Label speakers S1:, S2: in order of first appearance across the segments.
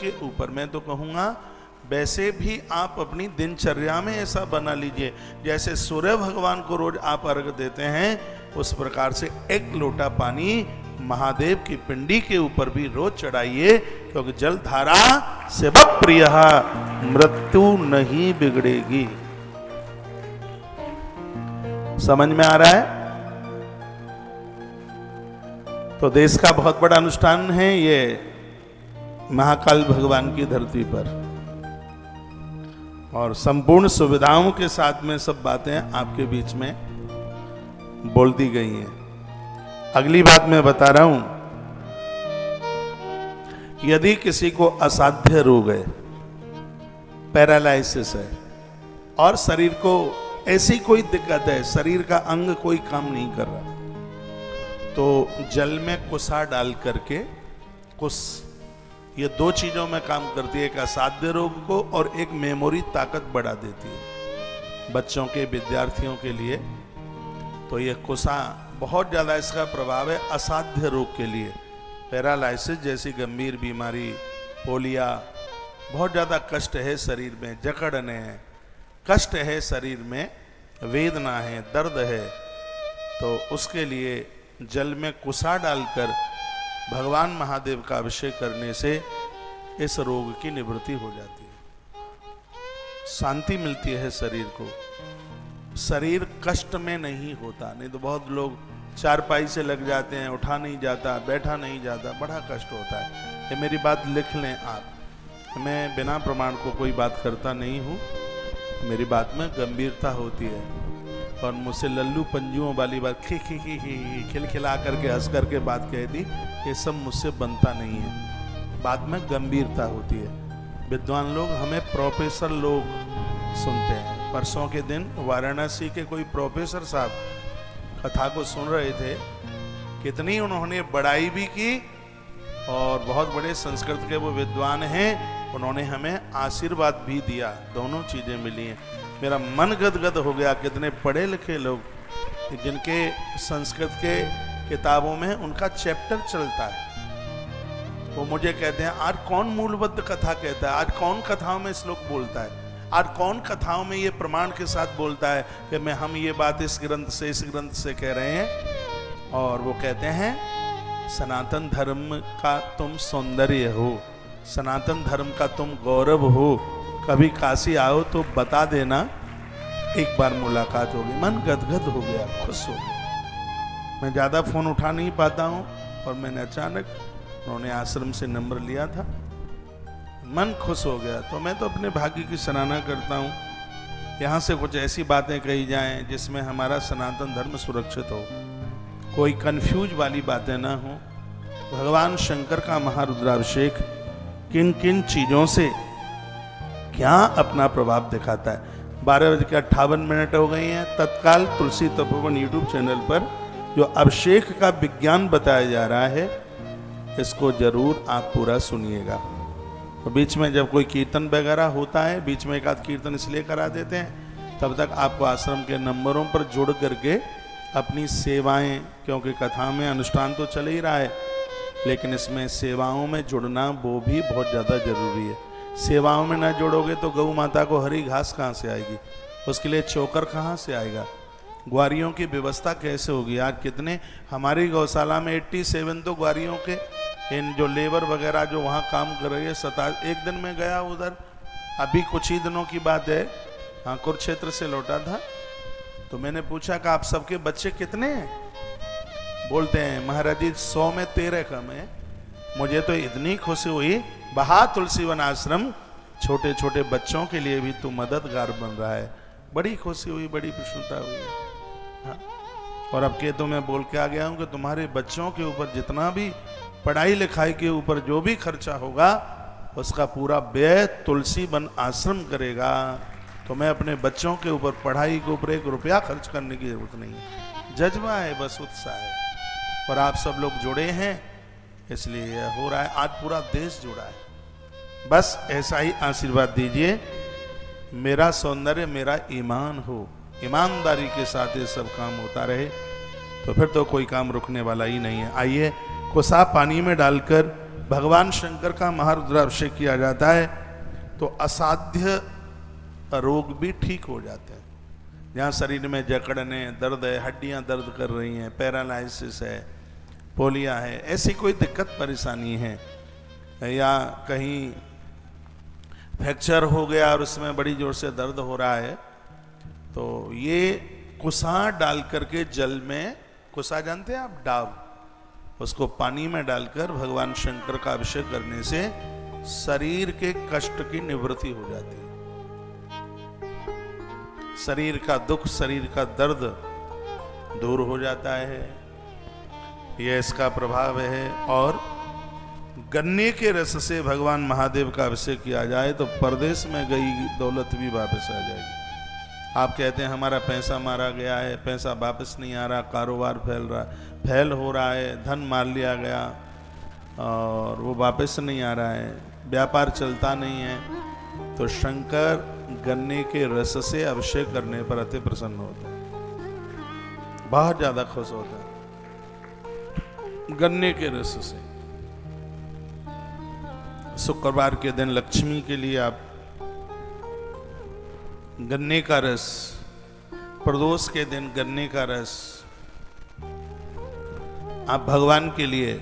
S1: के ऊपर मैं तो कहूँगा वैसे भी आप अपनी दिनचर्या में ऐसा बना लीजिए, जैसे सूर्य भगवान को रोज आप अर्घ देते हैं उस प्रकार से एक लोटा पानी महादेव की पिंडी के ऊपर भी रोज चढ़ाइए, क्योंकि जल धारा सेवा प्रिय मृत्यु नहीं बिगड़ेगी। समझ में आ रहा है? तो देश का बहुत बड़ा अनुष्ठान है ये महाकाल भगवान की धरती पर, और संपूर्ण सुविधाओं के साथ में सब बातें आपके बीच में बोल दी गई हैं। अगली बात मैं बता रहा हूं, यदि किसी को असाध्य रोग है, पैरालाइसिस है, और शरीर को ऐसी कोई दिक्कत है, शरीर का अंग कोई काम नहीं कर रहा, तो जल में कुसा डाल करके, कुस ये दो चीजों में काम करती है, एक असाध्य रोग को और एक मेमोरी ताकत बढ़ा देती है बच्चों के, विद्यार्थियों के लिए। तो ये कुसा बहुत ज्यादा इसका प्रभाव है असाध्य रोग के लिए, पैरालाइसिस जैसी गंभीर बीमारी, पोलिया, बहुत ज्यादा कष्ट है शरीर में, जकड़ने हैं, कष्ट है शरीर में, वेदना है, दर्द है, तो उसके लिए जल में कुसा डालकर भगवान महादेव का अभिषेक करने से इस रोग की निवृत्ति हो जाती है, शांति मिलती है शरीर को, शरीर कष्ट में नहीं होता। नहीं तो बहुत लोग चारपाई से लग जाते हैं, उठा नहीं जाता, बैठा नहीं जाता, बड़ा कष्ट होता है। ये मेरी बात लिख लें आप, मैं बिना प्रमाण को कोई बात करता नहीं हूँ, मेरी बात में गंभीरता होती है, और मुझसे लल्लू पंजुओं वाली बात खिलखिला करके हंस करके बात कह दी, ये सब मुझसे बनता नहीं है, बात में गंभीरता होती है। विद्वान लोग हमें प्रोफेसर लोग सुनते हैं। परसों के दिन वाराणसी के कोई प्रोफेसर साहब कथा को सुन रहे थे, कितनी उन्होंने बड़ाई भी की, और बहुत बड़े संस्कृत के वो विद्वान हैं, उन्होंने हमें आशीर्वाद भी दिया, दोनों चीजें मिली हैं। मेरा मन गदगद हो गया, कितने पढ़े लिखे लोग जिनके संस्कृत के किताबों में उनका चैप्टर चलता है, वो मुझे कहते हैं आज कौन मूलबद्ध कथा कहता है, आज कौन कथाओं में श्लोक बोलता है, आज कौन कथाओं में ये प्रमाण के साथ बोलता है कि हम ये बात इस ग्रंथ से कह रहे हैं। और वो कहते हैं सनातन धर्म का तुम सौंदर्य हो, सनातन धर्म का तुम गौरव हो, कभी काशी आओ तो बता देना, एक बार मुलाकात होगी। मन गदगद हो गया, खुश हो गया। मैं ज़्यादा फ़ोन उठा नहीं पाता हूँ, और मैंने अचानक, उन्होंने आश्रम से नंबर लिया था, मन खुश हो गया। तो मैं तो अपने भाग्य की सराहना करता हूँ, यहाँ से कुछ ऐसी बातें कही जाएं जिसमें हमारा सनातन धर्म सुरक्षित हो, कोई कन्फ्यूज वाली बातें ना हो। भगवान शंकर का महारुद्राभिषेक किन किन चीज़ों से क्या अपना प्रभाव दिखाता है। 12:58 हो गई हैं। तत्काल तुलसी तपोवन यूट्यूब चैनल पर जो अभिषेक का विज्ञान बताया जा रहा है, इसको जरूर आप पूरा सुनिएगा। तो बीच में जब कोई कीर्तन वगैरह होता है, बीच में एक आध कीर्तन इसलिए करा देते हैं, तब तक आपको आश्रम के नंबरों पर जुड़ करके अपनी सेवाएं, क्योंकि कथा में अनुष्ठान तो चल ही रहा है, लेकिन इसमें सेवाओं में जुड़ना वो भी बहुत ज़्यादा जरूरी है। सेवाओं में ना जोड़ोगे तो गौ माता को हरी घास कहाँ से आएगी, उसके लिए चोकर कहाँ से आएगा, ग्वारियों की व्यवस्था कैसे होगी। आज कितने हमारी गौशाला में 87 तो ग्वारियों के, इन जो लेबर वगैरह जो वहाँ काम कर रही है, एक दिन में गया उधर, अभी कुछ ही दिनों की बात है, हाँ कुरुक्षेत्र से लौटा था, तो मैंने पूछा कि आप सबके बच्चे कितने हैं, बोलते हैं महाराज जी 100 में 13 कम है। मुझे तो इतनी खुशी हुई, बहा तुलसीवन आश्रम छोटे छोटे बच्चों के लिए भी तू मददगार बन रहा है, बड़ी खुशी हुई, बड़ी प्रसन्नता हुई। हाँ, और अब के तो मैं बोल के आ गया हूँ कि तुम्हारे बच्चों के ऊपर जितना भी पढ़ाई लिखाई के ऊपर जो भी खर्चा होगा, उसका पूरा व्यय तुलसी वन आश्रम करेगा। तो मैं अपने बच्चों के ऊपर, पढ़ाई के ऊपर 1 रुपया खर्च करने की जरूरत नहीं है, जज्बा है, बस उत्साह है। और आप सब लोग जुड़े हैं, इसलिए यह हो रहा है। आज पूरा देश जुड़ा है। बस ऐसा ही आशीर्वाद दीजिए, मेरा सौंदर्य मेरा ईमान हो, ईमानदारी के साथ ये सब काम होता रहे, तो फिर तो कोई काम रुकने वाला ही नहीं है। आइए कुसा पानी में डालकर भगवान शंकर का महारुद्राभिषेक किया जाता है तो असाध्य रोग भी ठीक हो जाते हैं। जहाँ शरीर में जकड़ने, दर्द है, हड्डियाँ दर्द कर रही हैं, पैरालाइसिस है, पोलिया है, ऐसी कोई दिक्कत परेशानी है, या कहीं फ्रैक्चर हो गया और उसमें बड़ी जोर से दर्द हो रहा है, तो ये कुसा डाल करके जल में, कुसा जानते हैं आप, डाव, उसको पानी में डालकर भगवान शंकर का अभिषेक करने से शरीर के कष्ट की निवृत्ति हो जाती है। शरीर का दुख, शरीर का दर्द दूर हो जाता है, यह इसका प्रभाव है। और गन्ने के रस से भगवान महादेव का अभिषेक किया जाए तो परदेश में गई दौलत भी वापस आ जाएगी। आप कहते हैं हमारा पैसा मारा गया है, पैसा वापस नहीं आ रहा, कारोबार फैल हो रहा है, धन मार लिया गया और वो वापस नहीं आ रहा है, व्यापार चलता नहीं है, तो शंकर गन्ने के रस से अभिषेक करने पर अति प्रसन्न होता है, बहुत ज्यादा खुश होता है गन्ने के रस से। शुक्रवार के दिन लक्ष्मी के लिए आप गन्ने का रस, प्रदोष के दिन गन्ने का रस आप भगवान के लिए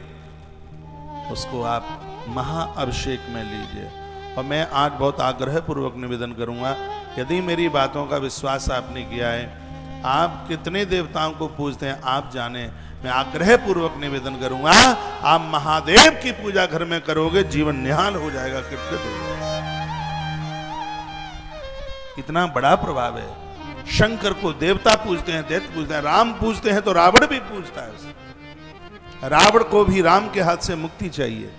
S1: उसको आप महाअभिषेक में लीजिए। और मैं आज बहुत आग्रह पूर्वक निवेदन करूंगा, यदि मेरी बातों का विश्वास आपने किया है, आप कितने देवताओं को पूजते हैं आप जाने, मैं आग्रह पूर्वक निवेदन करूंगा, आप महादेव की पूजा घर में करोगे, जीवन निहाल हो जाएगा, कृतकृत हो जाएगा। इतना बड़ा प्रभाव है। शंकर को देवता पूजते हैं, दैत्य पूजते हैं, राम पूजते हैं तो रावण भी पूजता है उसे। रावण को भी राम के हाथ से मुक्ति चाहिए।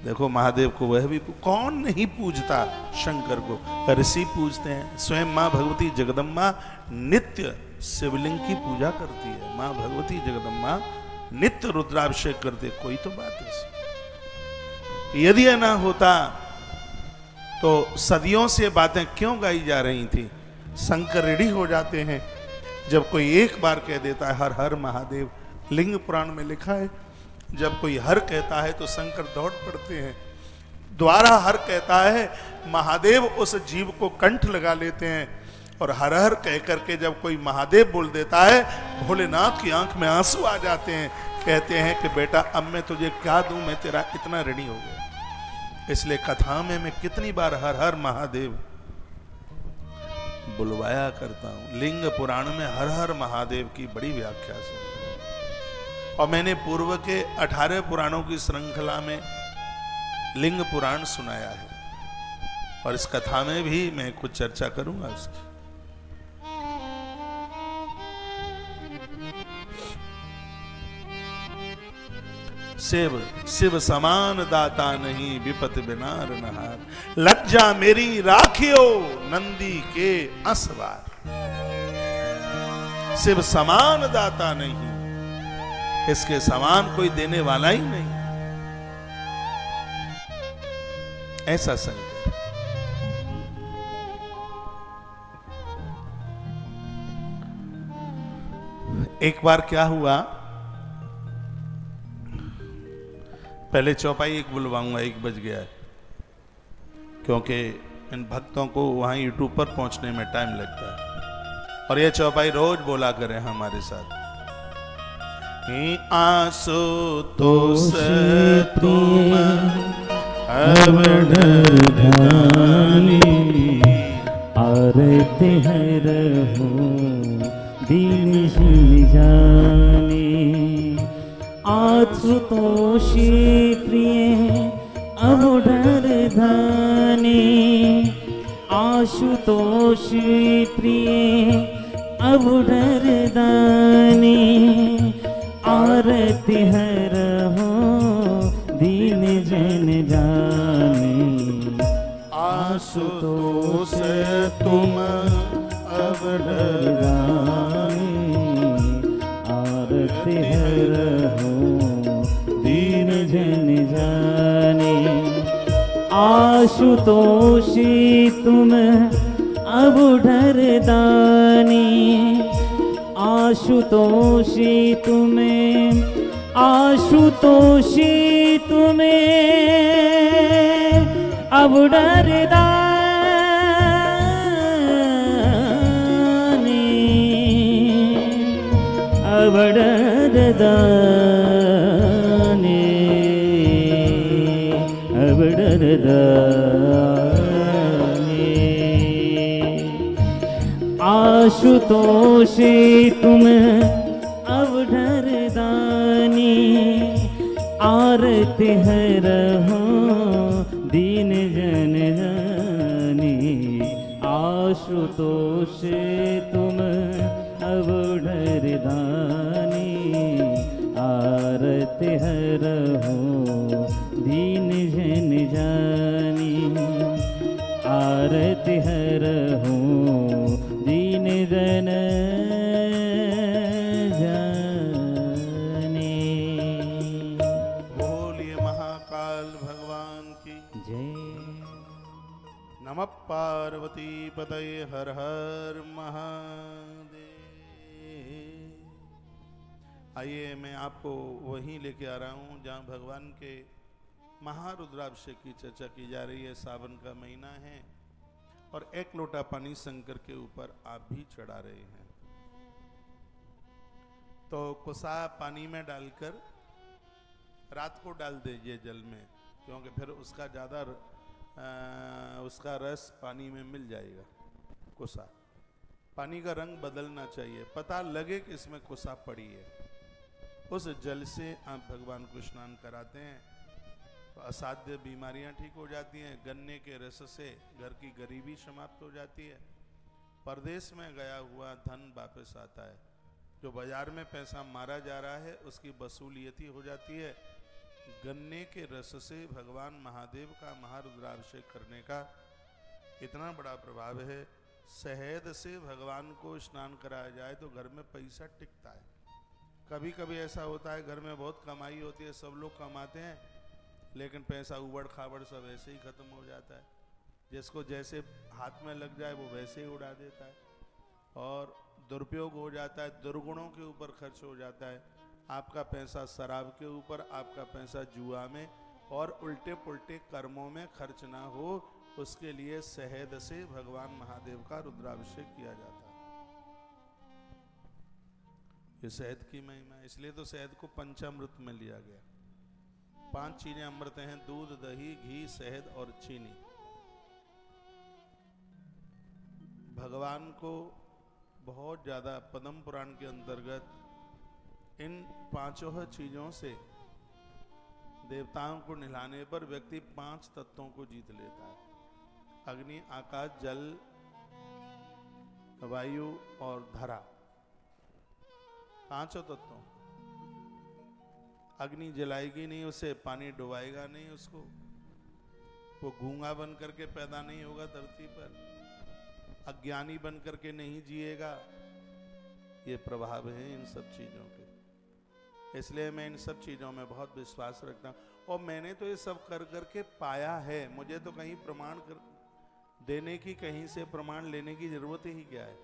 S1: देखो महादेव को वह भी, कौन नहीं पूजता शंकर को, ऋषि पूजते हैं, स्वयं माँ भगवती जगदम्बा नित्य शिवलिंग की पूजा करती है। माँ भगवती जगदम्बा नित्य रुद्राभिषेक करते, कोई तो बात है। यदि यह ना होता तो सदियों से बातें क्यों गाई जा रही थी। शंकर रेडी हो जाते हैं जब कोई एक बार कह देता है हर हर महादेव, लिंग पुराण में लिखा है, जब कोई हर कहता है तो शंकर दौड़ पड़ते हैं। द्वारा हर कहता है, महादेव उस जीव को कंठ लगा लेते हैं, और हर हर कह करके जब कोई महादेव बोल देता है, भोलेनाथ की आंख में आंसू आ जाते हैं, कहते हैं कि बेटा अब मैं तुझे क्या दूं, मैं तेरा इतना ऋणी हो गया। इसलिए कथा में मैं कितनी बार हर हर महादेव बुलवाया करता हूं। लिंग पुराण में हर हर महादेव की बड़ी व्याख्या सुनते हैं, और मैंने पूर्व के 18 पुराणों की श्रृंखला में लिंग पुराण सुनाया है, और इस कथा में भी मैं कुछ चर्चा करूंगा उसकी। शिव समान दाता नहीं, विपत बिना रनहार, लज्जा मेरी राखियो नंदी के असवार। शिव समान दाता नहीं, इसके समान कोई देने वाला ही नहीं, ऐसा शंकर। एक बार क्या हुआ, पहले चौपाई एक बुलवाऊंगा, 1 बज गया है, क्योंकि इन भक्तों को वहां यूट्यूब पर पहुंचने में टाइम लगता है, और ये चौपाई रोज बोला करें हमारे साथ। आसो तो से तुम
S2: आरती है रहो दीन जाने, आशुतोषी प्रिय अब डर धाने, आशुतोषी प्रिय अब डर दाने, आरती हर हो दीन जन जाने,
S1: आशुतोष तुम अब डर
S2: आरती हर हो दीन जन जाने, आशुतोषी तुम अब डर दानी, आशुतोषी तुम्हें आशुतोषी तुम्हें अब डरदानी, अब डरदानी, अब डरदानी। आशुतोषी तुम अब डरदानी, आरती है रहो दीन जन जानी। आशुतोष तुम अब डरदानी, आरती है रहो दीन जन जानी। आरती है रहो दीन जन जानी।
S1: बोलिए महाकाल भगवान की
S2: जय।
S1: नमः पार्वती पतये हर हर महादेव। आइए मैं आपको वहीं लेके आ रहा हूँ जहाँ भगवान के महारुद्राभिषेक की चर्चा की जा रही है। सावन का महीना है और एक लोटा पानी शंकर के ऊपर आप भी चढ़ा रहे हैं। तो कुसा पानी में डालकर रात को डाल दीजिए जल में, क्योंकि फिर उसका ज़्यादा उसका रस पानी में मिल जाएगा। कुसा पानी का रंग बदलना चाहिए, पता लगे कि इसमें कुसा पड़ी है। उस जल से आप भगवान को स्नान कराते हैं तो असाध्य बीमारियां ठीक हो जाती हैं। गन्ने के रस से घर की गरीबी समाप्त हो जाती है। परदेश में गया हुआ धन वापस आता है। जो बाजार में पैसा मारा जा रहा है उसकी वसूलियत हो जाती है। गन्ने के रस से भगवान महादेव का महारुद्राभिषेक करने का इतना बड़ा प्रभाव है। शहद से भगवान को स्नान कराया जाए तो घर में पैसा टिकता है। कभी कभी ऐसा होता है घर में बहुत कमाई होती है, सब लोग कमाते हैं, लेकिन पैसा उबड़ खाबड़ सब ऐसे ही खत्म हो जाता है। जिसको जैसे हाथ में लग जाए वो वैसे ही उड़ा देता है और दुरुपयोग हो जाता है, दुर्गुणों के ऊपर खर्च हो जाता है। आपका पैसा शराब के ऊपर, आपका पैसा जुआ में और उल्टे पुल्टे कर्मों में खर्च ना हो, उसके लिए शहद से भगवान महादेव का रुद्राभिषेक किया जाता है। ये शहद की महिमा है, इसलिए तो शहद को पंचामृत में लिया गया। 5 चीजें अमृत हैं: दूध, दही, घी, शहद और चीनी। भगवान को बहुत ज्यादा पद्म पुराण के अंतर्गत इन 5 चीजों से देवताओं को निलाने पर व्यक्ति 5 तत्वों को जीत लेता है। अग्नि, आकाश, जल, वायु और धरा, 5 तत्वों। अग्नि जलाएगी नहीं उसे, पानी डुबाएगा नहीं उसको, वो गूंगा बन करके पैदा नहीं होगा धरती पर, अज्ञानी बन करके नहीं जिएगा। ये प्रभाव है इन सब चीजों के। इसलिए मैं इन सब चीजों में बहुत विश्वास रखता हूँ और मैंने तो ये सब कर करके पाया है। मुझे तो कहीं प्रमाण देने की, कहीं से प्रमाण लेने की जरूरत ही क्या है।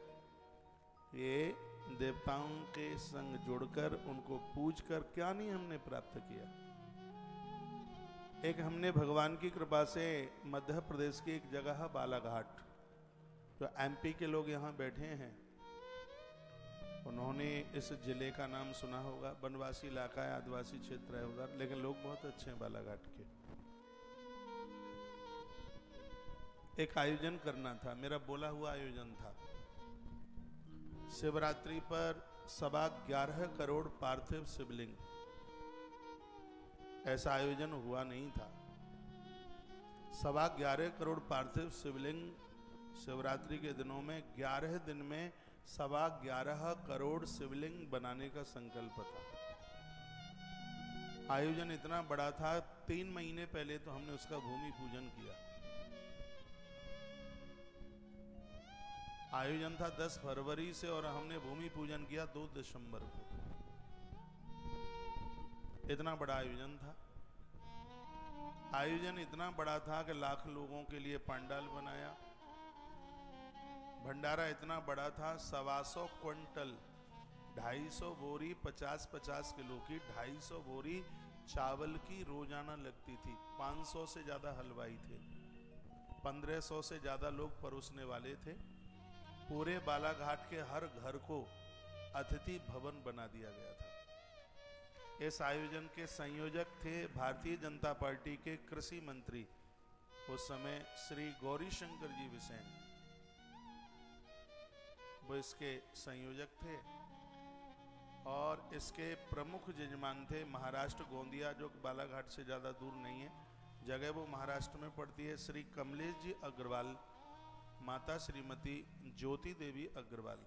S1: ये देवताओं के संग जुड़कर उनको पूजकर क्या नहीं हमने प्राप्त किया। एक हमने भगवान की कृपा से मध्य प्रदेश की एक जगह है बालाघाट, जो एमपी के लोग यहाँ बैठे हैं, उन्होंने इस जिले का नाम सुना होगा। वनवासी इलाका है, आदिवासी क्षेत्र है उधर, लेकिन लोग बहुत अच्छे हैं बालाघाट के। एक आयोजन करना था, मेरा बोला हुआ आयोजन था। शिवरात्रि पर 11.25 करोड़ पार्थिव शिवलिंग, ऐसा आयोजन हुआ नहीं था। 11.25 करोड़ पार्थिव शिवलिंग शिवरात्रि के दिनों में 11 दिन में 11.25 करोड़ शिवलिंग बनाने का संकल्प था। आयोजन इतना बड़ा था, 3 महीने पहले तो हमने उसका भूमि पूजन किया। आयोजन था 10 फरवरी से और हमने भूमि पूजन किया 2 दिसंबर को। इतना बड़ा आयोजन था। आयोजन इतना बड़ा था कि लाख लोगों के लिए पंडाल बनाया। भंडारा इतना बड़ा था, 125 क्विंटल 250 बोरी 50-50 किलो की 250 बोरी चावल की रोजाना लगती थी। 500 से ज्यादा हलवाई थे, 1500 से ज्यादा लोग परोसने वाले थे। पूरे बालाघाट के हर घर को अतिथि भवन बना दिया गया था। इस आयोजन के संयोजक थे भारतीय जनता पार्टी के कृषि मंत्री उस समय श्री गौरीशंकर जी बिसेन, वो इसके संयोजक थे। और इसके प्रमुख यजमान थे महाराष्ट्र गोंदिया, जो बालाघाट से ज़्यादा दूर नहीं है, जगह वो महाराष्ट्र में पड़ती है, श्री कमलेश जी अग्रवाल, माता श्रीमती ज्योति देवी अग्रवाल,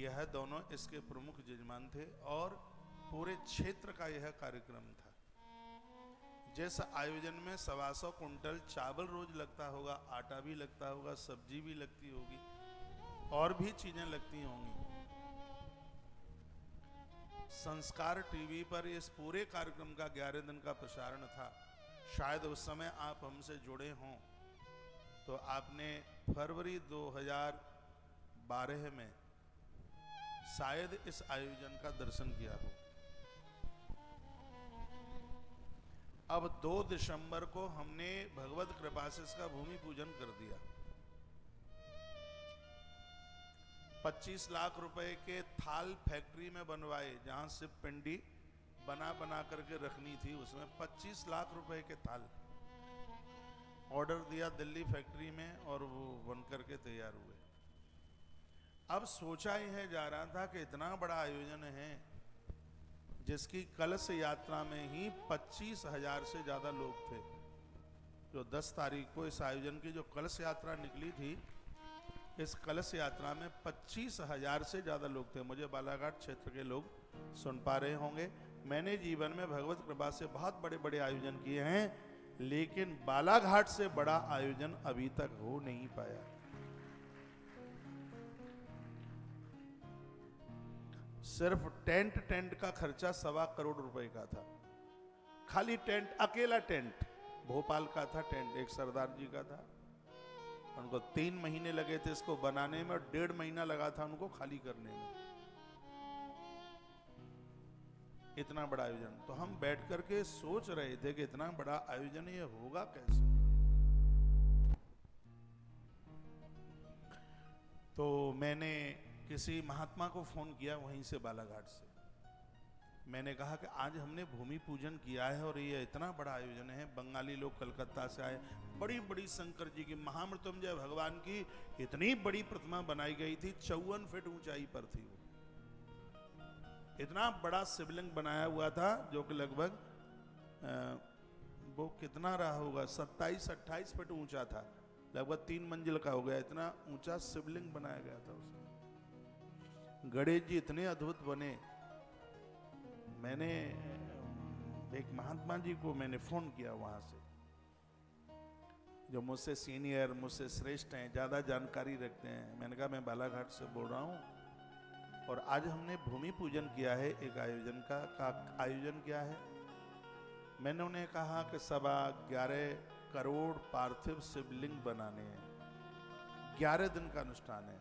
S1: यह दोनों इसके प्रमुख यजमान थे। और पूरे क्षेत्र का यह कार्यक्रम था। जिस आयोजन में 125 कुंटल चावल रोज लगता होगा, आटा भी लगता होगा, सब्जी भी लगती होगी, और भी चीजें लगती होंगी। संस्कार टीवी पर इस पूरे कार्यक्रम का 11 दिन का प्रसारण था। शायद उस समय आप हमसे जुड़े हों तो आपने फरवरी 2012 में शायद इस आयोजन का दर्शन किया हो। अब 2 दिसंबर को हमने भगवत कृपा से इसका भूमि पूजन कर दिया। 25 लाख रुपए के थाल फैक्ट्री में बनवाए, जहां से पिंडी बना करके रखनी थी, उसमें 25 लाख रुपए के थाल ऑर्डर दिया दिल्ली फैक्ट्री में, और वो बन करके तैयार हुए। अब सोचा यह जा रहा था कि इतना बड़ा आयोजन है जिसकी कलश यात्रा में ही 25,000 से ज्यादा लोग थे। जो 10 तारीख को इस आयोजन की जो कलश यात्रा निकली थी, इस कलश यात्रा में 25,000 से ज्यादा लोग थे। मुझे बालाघाट क्षेत्र के लोग सुन पा रहे होंगे। मैंने जीवन में भगवत कृपा से बहुत बड़े बड़े आयोजन किए हैं, लेकिन बालाघाट से बड़ा आयोजन अभी तक हो नहीं पाया। सिर्फ टेंट का खर्चा 1.25 करोड़ रुपए का था। खाली टेंट, अकेला टेंट भोपाल का था, टेंट एक सरदार जी का था। उनको 3 महीने लगे थे इसको बनाने में, और 1.5 महीना लगा था उनको खाली करने में। इतना बड़ा आयोजन। तो हम बैठ करके सोच रहे थे कि इतना बड़ा आयोजन ये होगा कैसे। तो मैंने किसी महात्मा को फोन किया वहीं से, बालाघाट से। मैंने कहा कि आज हमने भूमि पूजन किया है और ये इतना बड़ा आयोजन है, बंगाली लोग कलकत्ता से आए, बड़ी बड़ी शंकर जी की, महामृत्युंजय भगवान की इतनी बड़ी प्रतिमा बनाई गई थी, 54 फीट ऊंचाई पर थी वो। इतना बड़ा शिवलिंग बनाया हुआ था जो कि लगभग वो कितना रहा होगा, 27-28 फीट ऊंचा था, लगभग 3 मंजिल का हो गया। इतना ऊंचा शिवलिंग बनाया गया था उसमें। गणेश जी इतने अद्भुत बने। मैंने एक महात्मा जी को मैंने फोन किया वहां से, जो मुझसे सीनियर, मुझसे श्रेष्ठ हैं, ज्यादा जानकारी रखते हैं। मैंने कहा मैं बालाघाट से बोल रहा हूं और आज हमने भूमि पूजन किया है एक आयोजन का आयोजन क्या है। मैंने उन्हें कहा कि 11.25 करोड़ पार्थिव शिवलिंग बनाने हैं, 11 दिन का अनुष्ठान है,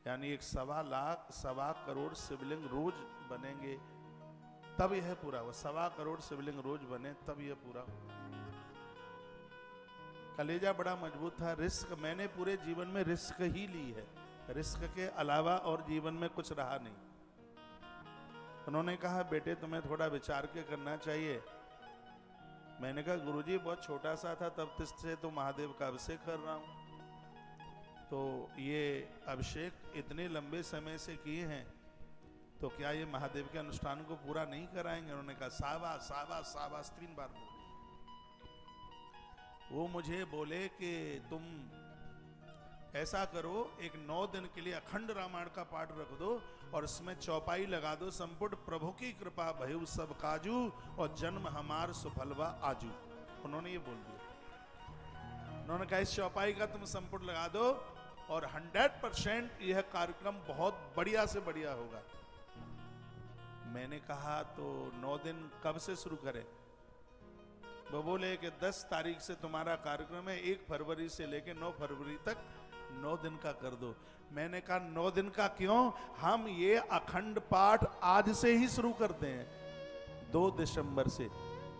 S1: यानी 1.25 करोड़ शिवलिंग रोज बनेंगे, तब यह पूरा हो। 1.25 करोड़ शिवलिंग रोज बने तब यह पूरा हो। कलेजा बड़ा मजबूत था। रिस्क मैंने पूरे जीवन में रिस्क ही ली है, रिस्क के अलावा और जीवन में कुछ रहा नहीं। उन्होंने कहा बेटे तुम्हें थोड़ा विचार के करना चाहिए। मैंने कहा गुरुजी बहुत छोटा सा था तब से तो महादेव का अभिषेक कर रहा हूं, तो ये अभिषेक इतने लंबे समय से किए हैं, तो क्या ये महादेव के अनुष्ठान को पूरा नहीं कराएंगे। उन्होंने कहा साबास साबास साबास 3 बार बोले। वो मुझे बोले कि तुम ऐसा करो, एक 9 दिन के लिए अखंड रामायण का पाठ रख दो और इसमें चौपाई लगा दो, संपुट प्रभु की कृपा भयु सब काजू और जन्म हमार सुफलवा आजू। उन्होंने ये बोल दिया। उन्होंने कहा इस चौपाई का तुम संपुट लगा दो और 100% यह कार्यक्रम बहुत बढ़िया से बढ़िया होगा। मैंने कहा तो 9 दिन कब से शुरू करें। वो बोले कि 10 तारीख से तुम्हारा कार्यक्रम है, 1 फरवरी से लेके 9 फरवरी तक 9 दिन का कर दो। मैंने कहा 9 दिन का क्यों, हम ये अखंड पाठ आज से ही शुरू करते हैं। 2 दिसंबर से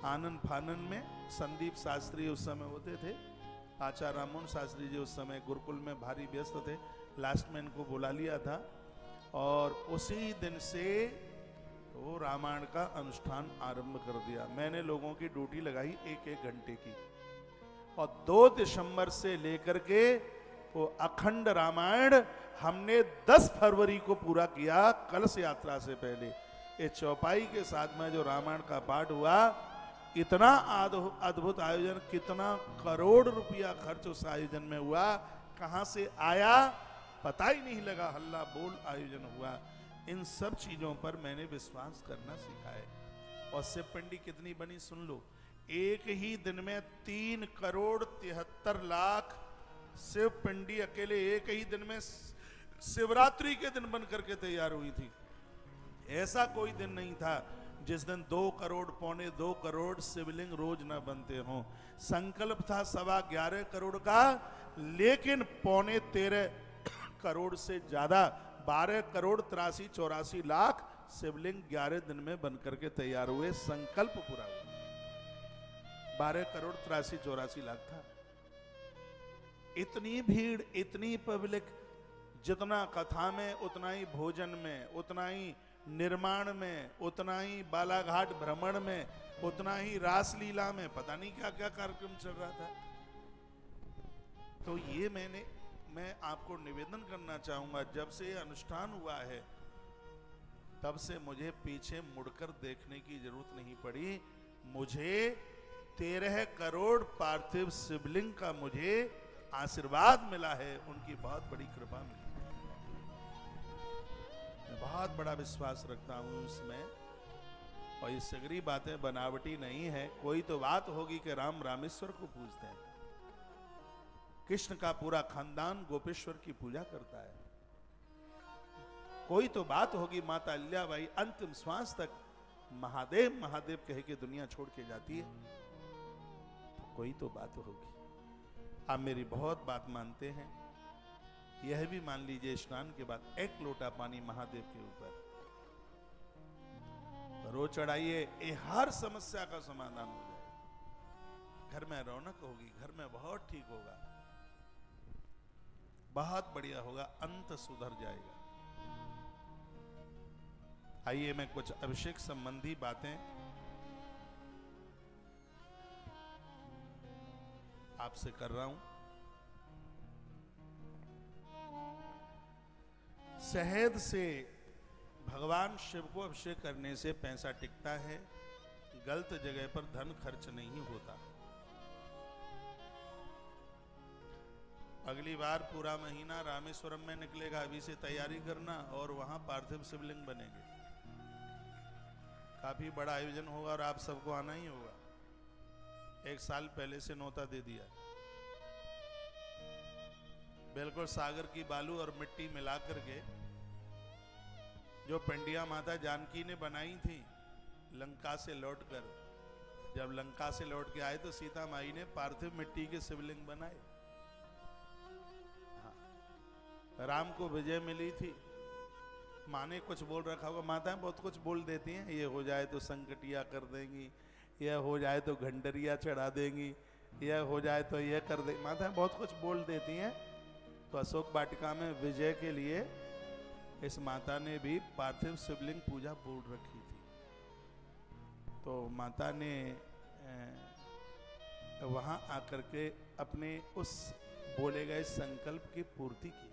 S1: आनंद फानन में संदीप शास्त्री उस समय होते थे, आचार्य राममोहन शास्त्री जी उस समय गुरुकुल में भारी व्यस्त थे, लास्ट में इनको बुला लिया था और उसी दिन से वो रामायण का अनुष्ठान आरंभ कर दिया। मैंने लोगों की ड्यूटी लगाई 1-1 घंटे की और 2 दिसंबर से लेकर के वो अखंड रामायण हमने 10 फरवरी को पूरा किया, कलश यात्रा से पहले। ये चौपाई के साथ में जो रामायण का पाठ हुआ, इतना अद्भुत आयोजन, कितना करोड़ रुपया खर्च उस आयोजन में हुआ, कहां से आया पता ही नहीं लगा, हल्ला बोल आयोजन हुआ। इन सब चीजों पर मैंने विश्वास करना सीखा है। और शिव पिंडी कितनी बनी सुन लो, एक ही दिन में 3 करोड़ 73 लाख शिव पिंडी अकेले एक ही दिन में शिवरात्रि के दिन बन करके तैयार हुई थी। ऐसा कोई दिन नहीं था जिस दिन 2 करोड़, 2.25 करोड़ शिवलिंग रोज न बनते हों। संकल्प था 11.25 करोड़ का, लेकिन 13.25 करोड़ से ज्यादा 12 करोड़ 83-84 लाख शिवलिंग 11 दिन में बनकर के तैयार हुए। संकल्प पूरा हुआ। 12 करोड़ 83-84 लाख था। इतनी भीड़, इतनी पब्लिक, जितना कथा में उतना ही भोजन में, उतना ही निर्माण में, उतना ही बालाघाट भ्रमण में, उतना ही रासलीला में, पता नहीं क्या क्या कार्यक्रम चल रहा था। तो ये मैं आपको निवेदन करना चाहूंगा, जब से अनुष्ठान हुआ है तब से मुझे पीछे मुड़कर देखने की जरूरत नहीं पड़ी। मुझे 13 करोड़ पार्थिव शिवलिंग का मुझे आशीर्वाद मिला है, उनकी बहुत बड़ी कृपा मिली। मैं बहुत बड़ा विश्वास रखता हूं इसमें, और ये सगरी बातें बनावटी नहीं है। कोई तो बात होगी कि राम रामेश्वर को पूजते हैं, कृष्ण का पूरा खानदान गोपेश्वर की पूजा करता है। कोई तो बात होगी माता अहिल्याबाई अंतिम श्वास तक महादेव महादेव कह के दुनिया छोड़ के जाती है, तो कोई तो बात होगी। आप मेरी बहुत बात मानते हैं, यह भी मान लीजिए स्नान के बाद 1 लोटा पानी महादेव के ऊपर रोज चढ़ाइए, ये हर समस्या का समाधान हो जाए। घर में रौनक होगी, घर में बहुत ठीक होगा, बहुत बढ़िया होगा, अंत सुधर जाएगा। आइए मैं कुछ अभिषेक संबंधी बातें आपसे कर रहा हूं। शहद से भगवान शिव को अभिषेक करने से पैसा टिकता है, गलत जगह पर धन खर्च नहीं होता। अगली बार पूरा महीना रामेश्वरम में निकलेगा, अभी से तैयारी करना, और वहां पार्थिव शिवलिंग बनेंगे। काफी बड़ा आयोजन होगा और आप सबको आना ही होगा। 1 साल पहले से न्योता दे दिया। बिल्कुल सागर की बालू और मिट्टी मिला करके जो पिंडिया माता जानकी ने बनाई थी लंका से लौटकर, जब लंका से लौट के आए तो सीता माई ने पार्थिव मिट्टी के शिवलिंग बनाए। हाँ। राम को विजय मिली थी, माँ ने कुछ बोल रखा होगा, माताएं बहुत कुछ बोल देती हैं, ये हो जाए तो संकटिया कर देंगी, यह हो जाए तो घंटरिया चढ़ा देंगी, यह हो जाए तो यह कर देंगी, माताएं बहुत कुछ बोल देती हैं। तो अशोक वाटिका में विजय के लिए इस माता ने भी पार्थिव शिवलिंग पूजा बोल रखी थी। तो माता ने वहां आकर के अपने उस बोले गए संकल्प की पूर्ति की।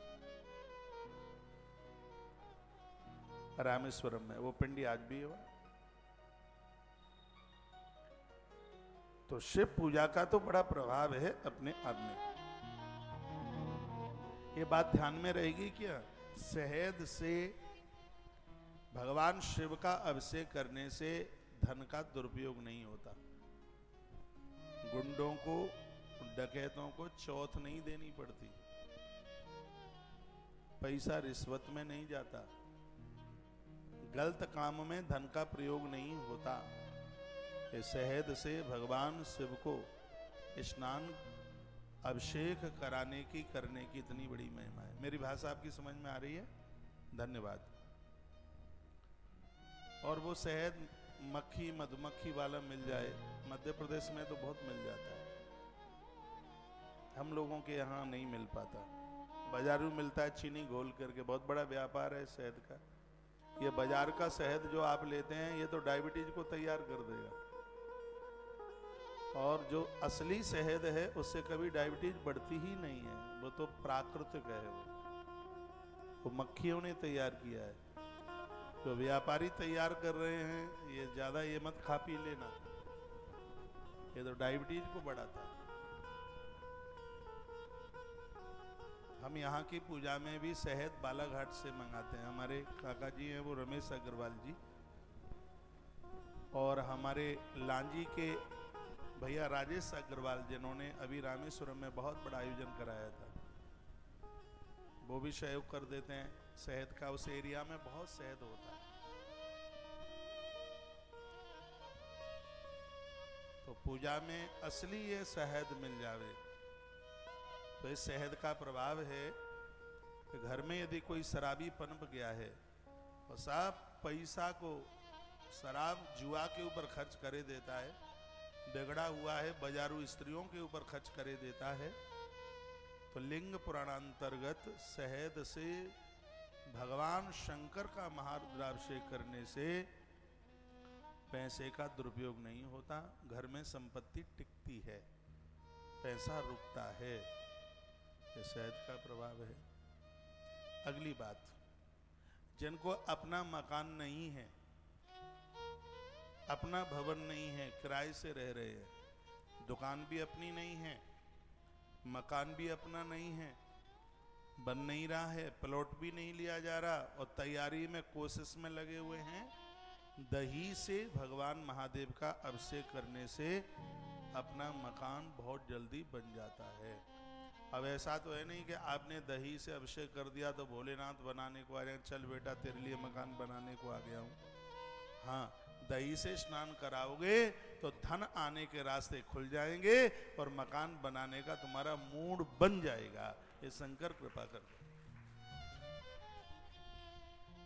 S1: रामेश्वरम में वो पिंडी आज भी है। तो शिव पूजा का तो बड़ा प्रभाव है अपने आप में। ये बात ध्यान में रहेगी क्या? शहद से भगवान शिव का अभिषेक करने से धन का दुरुपयोग नहीं होता। गुंडों को, डकैतों को चौथ नहीं देनी पड़ती, पैसा रिश्वत में नहीं जाता, गलत काम में धन का प्रयोग नहीं होता। ये शहद से भगवान शिव को स्नान अभिषेक कराने की करने की इतनी बड़ी महिमा है। मेरी भाषा आपकी समझ में आ रही है? धन्यवाद। और वो शहद मक्खी मधुमक्खी वाला मिल जाए, मध्य प्रदेश में तो बहुत मिल जाता है, हम लोगों के यहाँ नहीं मिल पाता। बाजारू मिलता है चीनी घोल करके, बहुत बड़ा व्यापार है शहद का। ये बाजार का शहद जो आप लेते हैं ये तो डायबिटीज को तैयार कर देगा, और जो असली शहद है उससे कभी डायबिटीज बढ़ती ही नहीं है, वो तो प्राकृतिक है, वो मक्खियों ने तैयार किया है। जो व्यापारी तैयार कर रहे हैं ये ज्यादा ये मत खा पी लेना, ये तो डायबिटीज को बढ़ाता है। हम यहाँ की पूजा में भी शहद बालाघाट से मंगाते हैं। हमारे काका जी हैं वो रमेश अग्रवाल जी, और हमारे लांजी के भैया राजेश अग्रवाल जिन्होंने अभी रामेश्वरम में बहुत बड़ा आयोजन कराया था, वो भी सहयोग कर देते हैं शहद का। उस एरिया में बहुत शहद होता है, तो पूजा में असली ये शहद मिल जावे तो इस शहद का प्रभाव है कि घर में यदि कोई शराबी पनप गया है और सब पैसा को शराब जुआ के ऊपर खर्च करे देता है, बिगड़ा हुआ है बाजारू स्त्रियों के ऊपर खर्च करे देता है, तो लिंग पुराणांतर्गत शहद से भगवान शंकर का महारुद्राभिषेक करने से पैसे का दुरुपयोग नहीं होता, घर में संपत्ति टिकती है, पैसा रुकता है। ये शहद का प्रभाव है। अगली बात, जिनको अपना मकान नहीं है, अपना भवन नहीं है, किराए से रह रहे हैं, दुकान भी अपनी नहीं है, मकान भी अपना नहीं है, बन नहीं रहा है, प्लॉट भी नहीं लिया जा रहा, और तैयारी में कोशिश में लगे हुए हैं, दही से भगवान महादेव का अभिषेक करने से अपना मकान बहुत जल्दी बन जाता है। अब ऐसा तो है नहीं कि आपने दही से अभिषेक कर दिया तो भोलेनाथ बनाने को आ रहे हैं, चल बेटा तेरे लिए मकान बनाने को आ गया हूँ। हाँ, दही से स्नान कराओगे तो धन आने के रास्ते खुल जाएंगे और मकान बनाने का तुम्हारा मूड बन जाएगा। ये शंकर कृपा करके।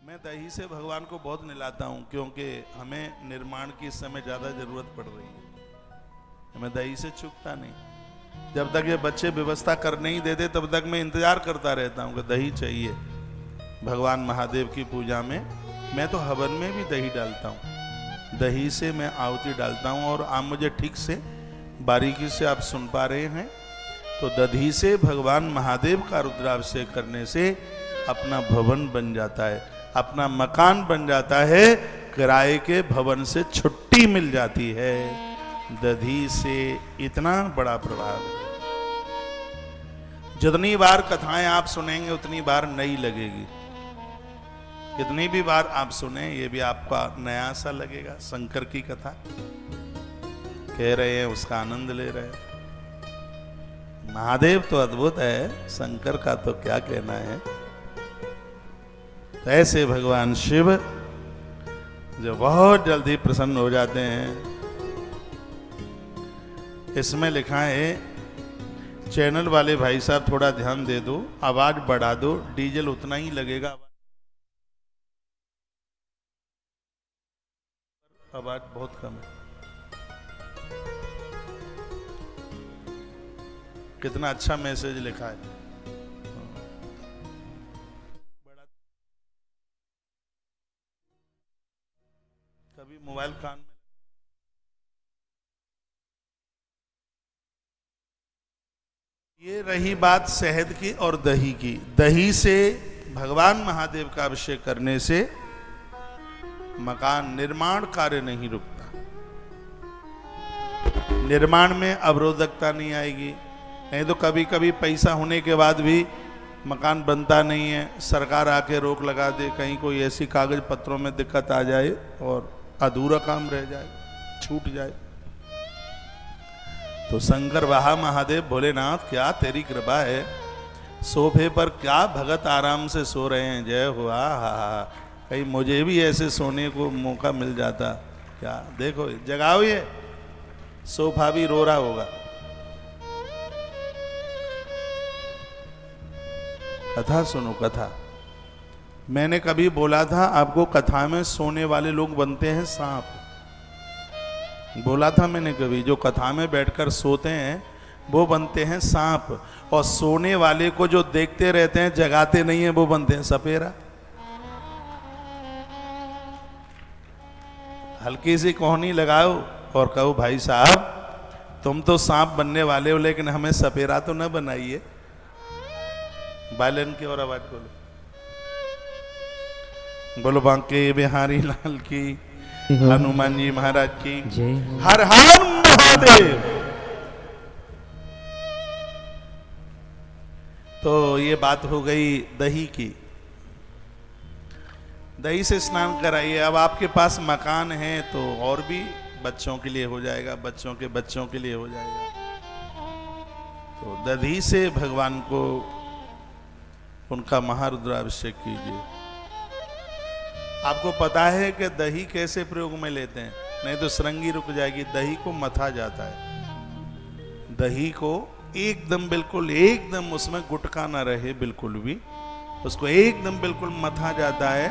S1: मैं दही से भगवान को बहुत निलाता हूँ, क्योंकि हमें निर्माण की इस समय ज्यादा जरूरत पड़ रही है। मैं दही से चूकता नहीं, जब तक ये बच्चे व्यवस्था कर नहीं देते तब तक मैं इंतजार करता रहता हूँ कि दही चाहिए। भगवान महादेव की पूजा में मैं तो हवन में भी दही डालता हूँ, दही से मैं आहुति डालता हूँ। और आप मुझे ठीक से बारीकी से आप सुन पा रहे हैं, तो दही से भगवान महादेव का रुद्राभिषेक करने से अपना भवन बन जाता है, अपना मकान बन जाता है, किराए के भवन से छुट्टी मिल जाती है। दधी से इतना बड़ा प्रभाव है। जितनी बार कथाएं आप सुनेंगे उतनी बार नई लगेगी, कितनी भी बार आप सुने ये भी आपका नया सा लगेगा। शंकर की कथा कह रहे हैं, उसका आनंद ले रहे हैं। महादेव तो अद्भुत है, शंकर का तो क्या कहना है। तो ऐसे भगवान शिव जो बहुत जल्दी प्रसन्न हो जाते हैं। इसमें लिखा है, चैनल वाले भाई साहब थोड़ा ध्यान दे दो, आवाज बढ़ा दो, डीजल उतना ही लगेगा, आवाज बहुत कम है। कितना अच्छा मैसेज लिखा है। कभी मोबाइल कान में। ये रही बात शहद की और दही की। दही से भगवान महादेव का अभिषेक करने से मकान निर्माण कार्य नहीं रुकता, निर्माण में अवरोधकता नहीं आएगी। नहीं तो कभी कभी पैसा होने के बाद भी मकान बनता नहीं है, सरकार आके रोक लगा दे, कहीं कोई ऐसी कागज पत्रों में दिक्कत आ जाए और अधूरा काम रह जाए, छूट जाए। तो शंकर वाह महादेव भोलेनाथ क्या तेरी कृपा है, सोफे पर क्या भगत आराम से सो रहे हैं, जय हुआ। हा, कहीं मुझे भी ऐसे सोने को मौका मिल जाता क्या देखो, जगाओ ये सोफा भी रो रहा होगा। कथा सुनो, कथा। मैंने कभी बोला था आपको, कथा में सोने वाले लोग बनते हैं सांप। बोला था मैंने कभी, जो कथा में बैठकर सोते हैं वो बनते हैं सांप, और सोने वाले को जो देखते रहते हैं, जगाते नहीं है, वो बनते हैं सपेरा। हल्की सी कोहनी लगाओ और कहो भाई साहब तुम तो सांप बनने वाले हो, लेकिन हमें सपेरा तो न बनाइए। बालन की और आवाज बोलो, बोलो बांके बिहारी लाल की, हनुमान जी महाराज की
S2: जय।
S1: हर हर महादेव। तो ये बात हो गई दही की। दही से स्नान कराइए। अब आपके पास मकान है तो और भी बच्चों के लिए हो जाएगा, बच्चों के बच्चों के लिए हो जाएगा। तो दही से भगवान को उनका महारुद्राभिषेक कीजिए। आपको पता है कि दही कैसे प्रयोग में लेते हैं? नहीं तो श्रृंगी रुक जाएगी। दही को मथा जाता है। दही को एकदम बिल्कुल एकदम उसमें गुटका ना रहे बिल्कुल भी, उसको एकदम बिल्कुल मथा जाता है।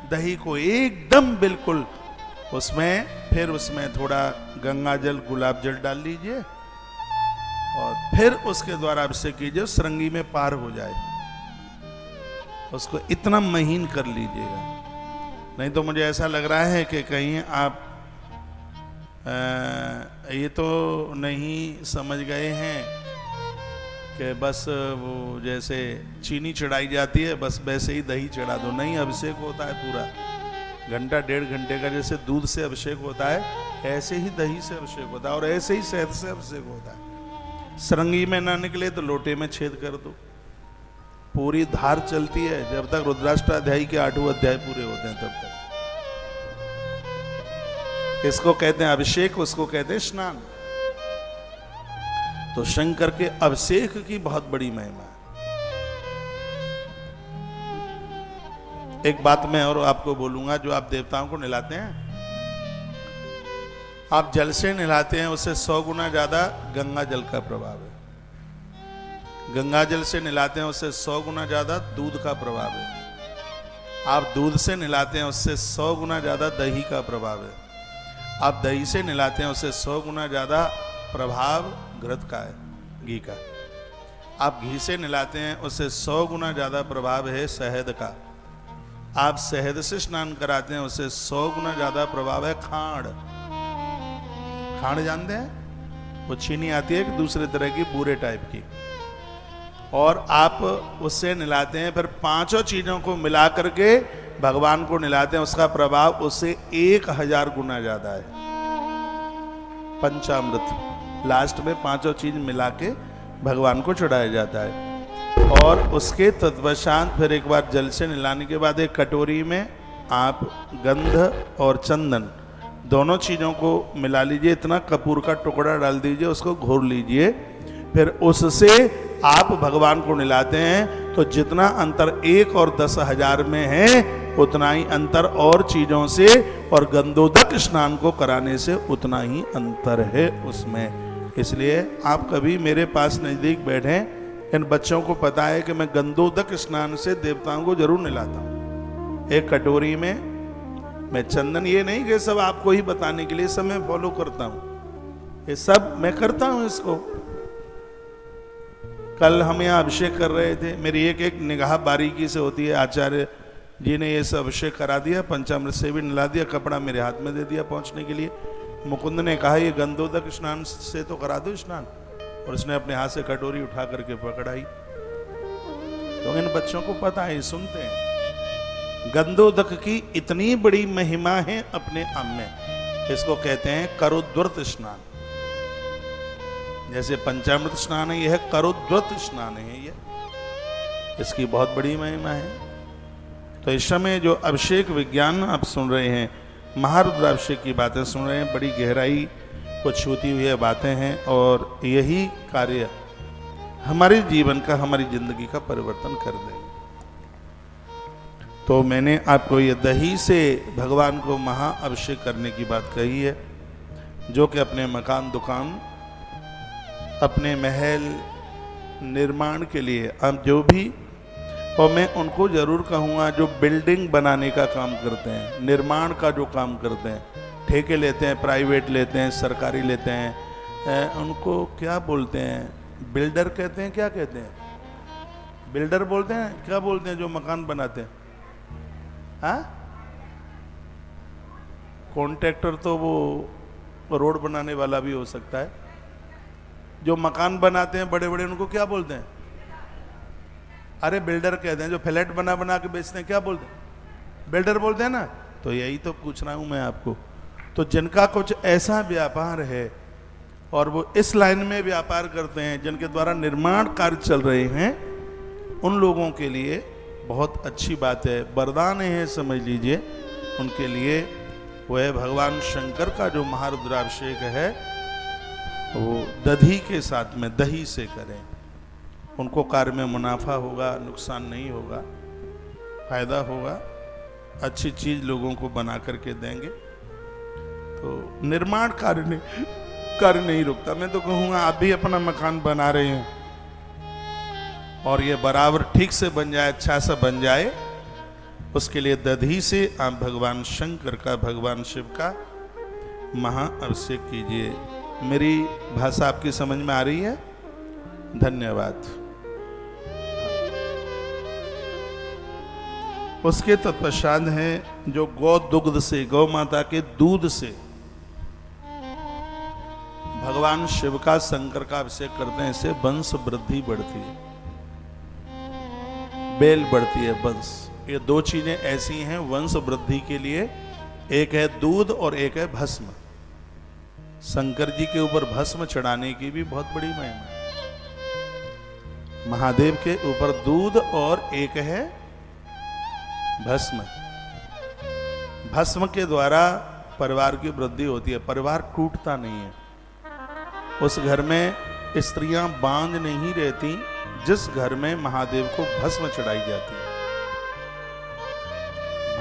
S1: दही को एकदम बिल्कुल उसमें, फिर उसमें थोड़ा गंगा जल गुलाब जल डाल लीजिए और फिर उसके द्वारा अभिषेक कीजिए, श्रृंगी में पार हो जाए। उसको इतना महीन कर लीजिएगा। नहीं तो मुझे ऐसा लग रहा है कि कहीं आप ये तो नहीं समझ गए हैं कि बस वो जैसे चीनी चढ़ाई जाती है बस वैसे ही दही चढ़ा दो। नहीं, अभिषेक होता है पूरा घंटा डेढ़ घंटे का। जैसे दूध से अभिषेक होता है ऐसे ही दही से अभिषेक होता है, और ऐसे ही शहद से अभिषेक होता है। श्रृंगी में ना निकले तो लोटे में छेद कर दो। पूरी धार चलती है जब तक रुद्राष्टाध्यायी के 8वें अध्याय पूरे होते हैं तब तक। इसको कहते हैं अभिषेक, उसको कहते हैं स्नान। तो शंकर के अभिषेक की बहुत बड़ी महिमा है। एक बात मैं और आपको बोलूंगा, जो आप देवताओं को नहलाते हैं, आप जल से नहलाते हैं, उससे 100 गुना ज्यादा गंगा जल का प्रभाव है। गंगा जल से नहलाते हैं, उससे 100 गुना ज्यादा दूध का प्रभाव है। आप दूध से नहलाते हैं, उससे 100 गुना ज्यादा दही का प्रभाव है। आप दही से नहलाते हैं, उससे 100 गुना ज्यादा प्रभाव घृत का है, घी का। आप घी से नहलाते हैं, उससे 100 गुना ज्यादा प्रभाव है शहद का। आप शहद से स्नान कराते हैं, उससे 100 गुना ज्यादा प्रभाव है खांड। खांड जानते हैं? वो चीनी आती है कि दूसरे तरह की बूरे टाइप की, और आप उससे नहलाते हैं। फिर पांचों चीजों को मिला करके भगवान को नहलाते हैं, उसका प्रभाव उससे 1000 गुना ज्यादा है। पंचामृत लास्ट में पांचों चीज मिला के भगवान को चढ़ाया जाता है। और उसके तत्पश्चात फिर एक बार जल से नहलाने के बाद एक कटोरी में आप गंध और चंदन दोनों चीजों को मिला लीजिए। इतना कपूर का टुकड़ा डाल दीजिए, उसको घोर लीजिए। फिर उससे आप भगवान को नहलाते हैं। तो जितना अंतर 1 और 10,000 में है, उतना ही अंतर और चीजों से और गंधोदक स्नान को कराने से उतना ही अंतर है उसमें। इसलिए आप कभी मेरे पास नजदीक बैठे, इन बच्चों को पता है कि मैं गंधोदक स्नान से देवताओं को जरूर नहलाता हूं। एक कटोरी में मैं चंदन, ये नहीं कि सब आपको ही बताने के लिए, सब मैं फॉलो करता हूं, ये सब मैं करता हूं इसको। कल हम यहाँ अभिषेक कर रहे थे, मेरी एक एक निगाह बारीकी से होती है। आचार्य जी ने ये सब अभिषेक करा दिया, पंचामृत से भी नहला दिया, कपड़ा मेरे हाथ में दे दिया पहुंचने के लिए। मुकुंद ने कहा ये गंधोदक स्नान से तो करा दो स्नान, और उसने अपने हाथ से कटोरी उठा करके पकड़ाई। तो इन बच्चों को पता है, सुनते हैं। गंधोदक की इतनी बड़ी महिमा है अपने आप में। इसको कहते हैं करोद्वर्त स्नान। जैसे पंचामृत स्नान है, यह करोद्वर्त स्नान है, यह इसकी बहुत बड़ी महिमा है। तो इस समय जो अभिषेक विज्ञान आप सुन रहे हैं, महारुद्राभिषेक की बातें सुन रहे हैं, बड़ी गहराई को छूती हुई बातें हैं, और यही कार्य हमारे जीवन का, हमारी जिंदगी का परिवर्तन कर देंगे। तो मैंने आपको ये दही से भगवान को महाअभिषेक करने की बात कही है, जो कि अपने मकान दुकान, अपने महल निर्माण के लिए अब जो भी, और मैं उनको ज़रूर कहूँगा जो बिल्डिंग बनाने का काम करते हैं, निर्माण का जो काम करते हैं, ठेके लेते हैं, प्राइवेट लेते हैं, सरकारी लेते हैं, उनको क्या बोलते हैं? बिल्डर कहते हैं? क्या कहते हैं? बिल्डर बोलते हैं? क्या बोलते हैं जो मकान बनाते हैं? हाँ, कॉन्ट्रैक्टर तो वो रोड बनाने वाला भी हो सकता है। जो मकान बनाते हैं बड़े बड़े, उनको क्या बोलते हैं? अरे बिल्डर कहते हैं। जो फ्लैट बना बना के बेचते हैं, क्या बोलते हैं? बिल्डर बोलते हैं ना। तो यही तो पूछ रहा हूं मैं आपको। तो जिनका कुछ ऐसा व्यापार है और वो इस लाइन में व्यापार करते हैं, जिनके द्वारा निर्माण कार्य चल रहे हैं, उन लोगों के लिए बहुत अच्छी बात है, वरदान है, समझ लीजिए उनके लिए। वह भगवान शंकर का जो महारुद्राभिषेक है वो दधी के साथ में, दही से करें। उनको कार्य में मुनाफा होगा, नुकसान नहीं होगा, फायदा होगा, अच्छी चीज लोगों को बना करके देंगे। तो निर्माण कार्य नहीं रुकता। मैं तो कहूँगा आप भी अपना मकान बना रहे हैं और ये बराबर ठीक से बन जाए, अच्छा सा बन जाए, उसके लिए दधी से आप भगवान शंकर का, भगवान शिव का महाअभिषेक कीजिए। मेरी भाषा आपकी समझ में आ रही है? धन्यवाद। उसके तत्पश्चात है जो गौ दुग्ध से, गौ माता के दूध से भगवान शिव का, शंकर का अभिषेक करते हैं। इससे वंश वृद्धि बढ़ती है, बेल बढ़ती है, वंश। ये दो चीजें ऐसी हैं वंश वृद्धि के लिए, एक है दूध और एक है भस्म। शंकर जी के ऊपर भस्म चढ़ाने की भी बहुत बड़ी महिमा है। महादेव के ऊपर दूध और एक है भस्म। भस्म के द्वारा परिवार की वृद्धि होती है, परिवार टूटता नहीं है। उस घर में स्त्रियां बांझ नहीं रहती जिस घर में महादेव को भस्म चढ़ाई जाती है।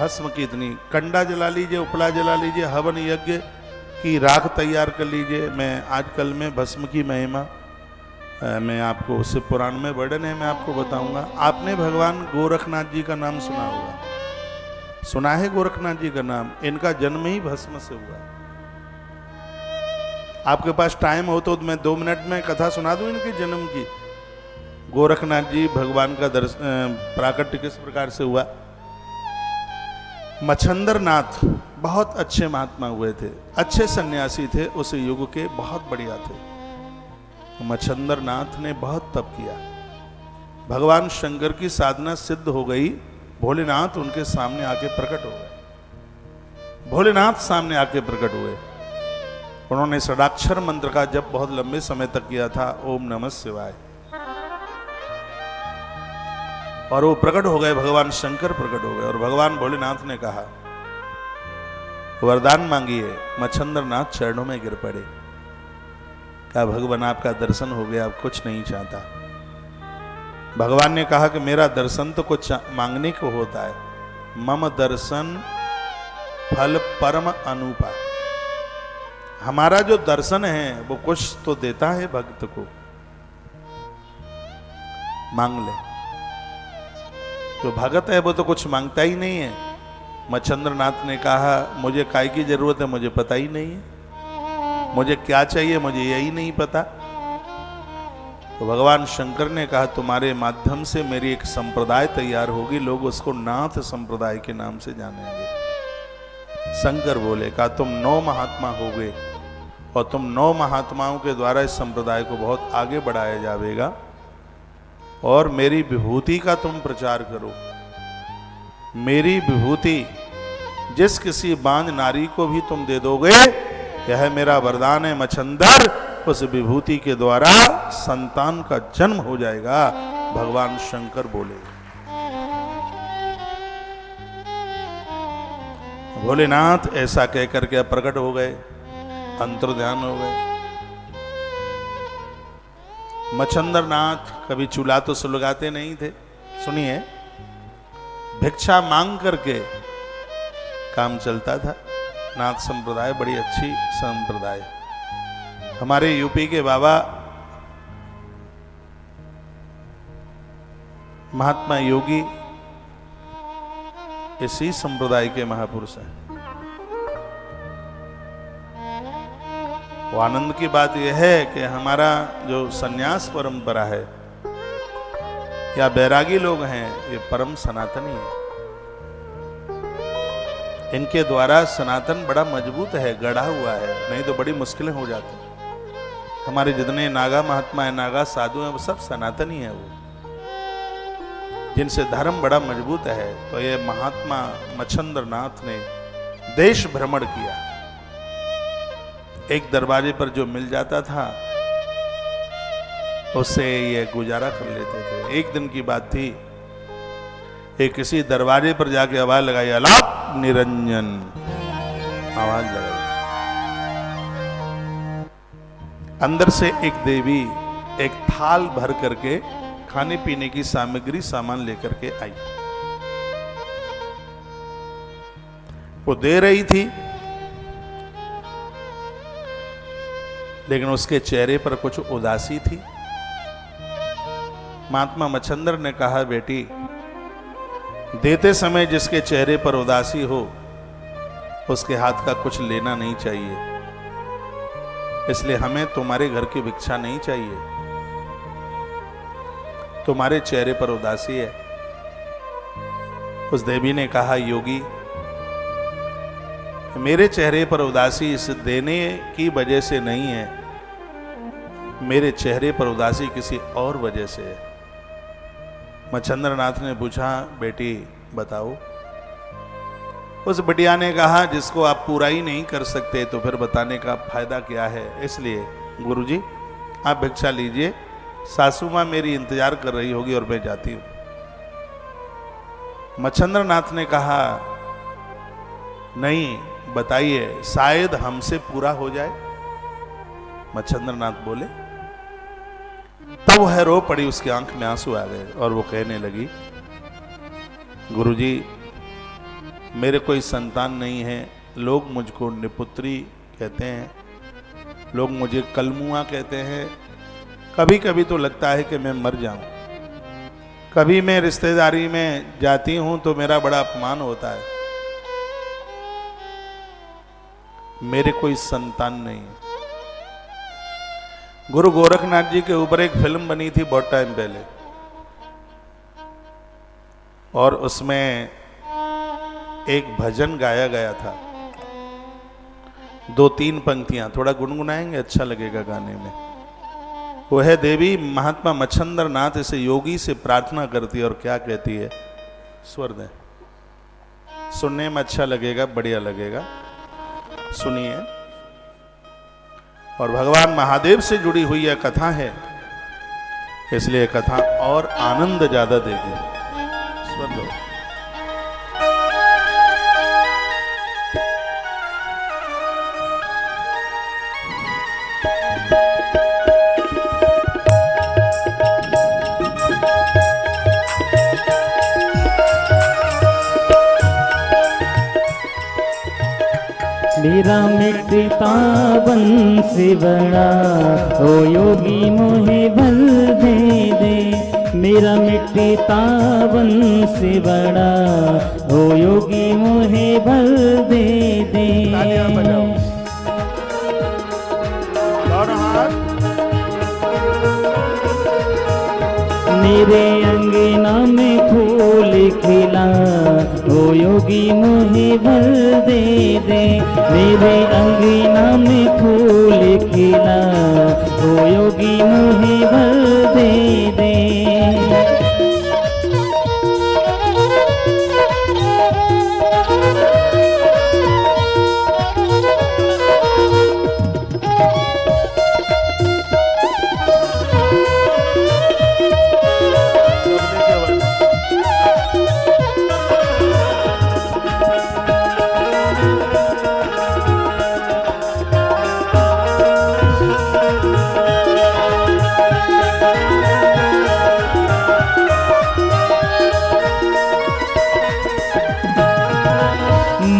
S1: भस्म की इतनी, कंडा जला लीजिए, उपला जला लीजिए, हवन यज्ञ की राख तैयार कर लीजिए। मैं आजकल में भस्म की महिमा मैं आपको, शिव पुराण में वर्णन है, मैं आपको बताऊंगा। आपने भगवान गोरखनाथ जी का नाम सुना होगा, सुना है गोरखनाथ जी का नाम? इनका जन्म ही भस्म से हुआ। आपके पास टाइम हो तो मैं 2 मिनट में कथा सुना दूं इनके जन्म की। गोरखनाथ जी भगवान का प्राकट्य किस प्रकार से हुआ। मच्छंदर नाथ बहुत अच्छे महात्मा हुए थे, अच्छे सन्यासी थे, उस युग के बहुत बढ़िया थे। मच्छंदर नाथ ने बहुत तप किया, भगवान शंकर की साधना सिद्ध हो गई। भोलेनाथ उनके सामने आके प्रकट हो गए। भोलेनाथ सामने आके प्रकट हुए। उन्होंने षडाक्षर मंत्र का जप बहुत लंबे समय तक किया था, ओम नमः शिवाय। और वो प्रकट हो गए, भगवान शंकर प्रकट हो गए। और भगवान भोलेनाथ ने कहा वरदान मांगिए। मच्छंदर नाथ चरणों में गिर पड़े, कहा भगवान आपका दर्शन हो गया, अब कुछ नहीं चाहता। भगवान ने कहा कि मेरा दर्शन तो कुछ मांगने को होता है, मम दर्शन फल परम अनुपा। हमारा जो दर्शन है वो कुछ तो देता है भक्त को, मांग ले। जो भगत है वो तो कुछ मांगता ही नहीं है। मच्छंद्र नाथ ने कहा मुझे काय की जरूरत है, मुझे पता ही नहीं है, मुझे क्या चाहिए मुझे यही नहीं पता। तो भगवान शंकर ने कहा तुम्हारे माध्यम से मेरी एक संप्रदाय तैयार होगी, लोग उसको नाथ संप्रदाय के नाम से जानेंगे। शंकर बोले कहा तुम 9 महात्मा होगे और तुम 9 महात्माओं के द्वारा इस संप्रदाय को बहुत आगे बढ़ाया जाएगा और मेरी विभूति का तुम प्रचार करो। मेरी विभूति जिस किसी बांझ नारी को भी तुम दे दोगे, यह मेरा वरदान है मच्छंदर, उस विभूति के द्वारा संतान का जन्म हो जाएगा। भगवान शंकर बोले। भोलेनाथ ऐसा कहकर के प्रकट हो गए, अंतर्ध्यान हो गए। मच्छंदर नाथ कभी चूल्हा तो सुलगाते नहीं थे। सुनिए, भिक्षा मांग करके काम चलता था। नाथ संप्रदाय बड़ी अच्छी संप्रदाय। हमारे यूपी के बाबा महात्मा योगी इसी संप्रदाय के महापुरुष हैं। वो आनंद की बात यह है कि हमारा जो सन्यास परंपरा है या बैरागी लोग हैं, ये परम सनातनी है। इनके द्वारा सनातन बड़ा मजबूत है, गढ़ा हुआ है, नहीं तो बड़ी मुश्किलें हो जाती। हमारे जितने नागा महात्मा है, नागा साधु हैं, वो सब सनातनी है, वो जिनसे धर्म बड़ा मजबूत है। तो ये महात्मा मच्छंद्र नाथ ने देश भ्रमण किया। एक दरवाजे पर जो मिल जाता था उससे ये गुजारा कर लेते थे। एक दिन की बात थी, एक किसी दरवाजे पर जाके आवाज लगाई, अलाप निरंजन, आवाज लगाई। अंदर से एक देवी एक थाल भर करके खाने पीने की सामग्री सामान लेकर के आई। वो दे रही थी, लेकिन उसके चेहरे पर कुछ उदासी थी। महात्मा मच्छंद्र ने कहा, बेटी, देते समय जिसके चेहरे पर उदासी हो उसके हाथ का कुछ लेना नहीं चाहिए, इसलिए हमें तुम्हारे घर की भिक्षा नहीं चाहिए। तुम्हारे चेहरे पर उदासी है। उस देवी ने कहा, योगी, मेरे चेहरे पर उदासी इस देने की वजह से नहीं है, मेरे चेहरे पर उदासी किसी और वजह से है। मच्छंद्र नाथ ने पूछा, बेटी बताओ। उस बिटिया ने कहा, जिसको आप पूरा ही नहीं कर सकते तो फिर बताने का फायदा क्या है, इसलिए गुरुजी आप भिक्षा लीजिए, सासू मां मेरी इंतजार कर रही होगी और मैं जाती हूं। मच्छंद्र नाथ ने कहा, नहीं बताइए, शायद हमसे पूरा हो जाए। मच्छंद्र नाथ बोले। तब वह रो पड़ी, उसकी आंख में आंसू आ गए और वो कहने लगी, गुरुजी मेरे कोई संतान नहीं है, लोग मुझको निपुत्री कहते हैं, लोग मुझे कलमुआ कहते हैं। कभी कभी तो लगता है कि मैं मर जाऊं। कभी मैं रिश्तेदारी में जाती हूं तो मेरा बड़ा अपमान होता है। मेरे कोई संतान नहीं। गुरु गोरखनाथ जी के ऊपर एक फिल्म बनी थी बहुत टाइम पहले, और उसमें एक भजन गाया गया था, 2-3 पंक्तियां, थोड़ा गुनगुनाएंगे, अच्छा लगेगा गाने में। वो है, देवी महात्मा मच्छंद्र नाथ इस योगी से प्रार्थना करती है और क्या कहती है, स्वर दें, सुनने में अच्छा लगेगा, बढ़िया लगेगा, सुनिए। और भगवान महादेव से जुड़ी हुई यह कथा है, इसलिए कथा और आनंद ज्यादा देगी। स्वर दो।
S2: मेरा मिटता बंसी बड़ा, ओ योगी मोहे बल दे दे। मेरा मिटता बंसी बड़ा, ओ योगी मोहे बल दे दे।
S1: तालियां बजाओ, दोनों हाथ।
S2: मेरे अंगना में फूल खिला, ओ योगी मोहे बल दे दे। मेरे अंगना में फूल खिला, ओ योगी मोहे बल दे दे।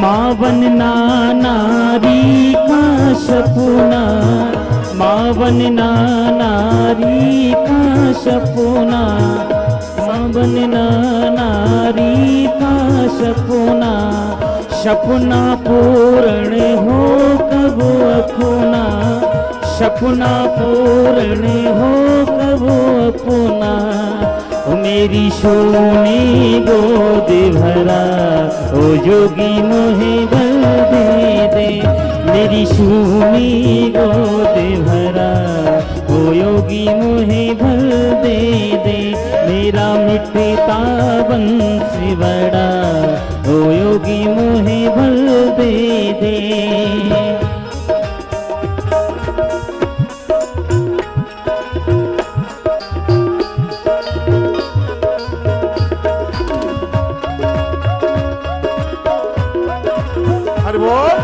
S2: माँ बनना नारी का सपना, माँ बनना नारी का सपना, माँ बनना नारी का सपना, सपना पूर्ण हो कब अपना, सपना पूर्ण हो कब अपना। ओ मेरी सोनी गोद भरा, ओ जोगी मोहे बल दे दे, मेरी सोनी गोद भरा, ओ योगी मोहे बल दे दे, मेरा मिटता बंसी बड़ा, ओ योगी मोहे बल दे दे।
S1: हरि बोल।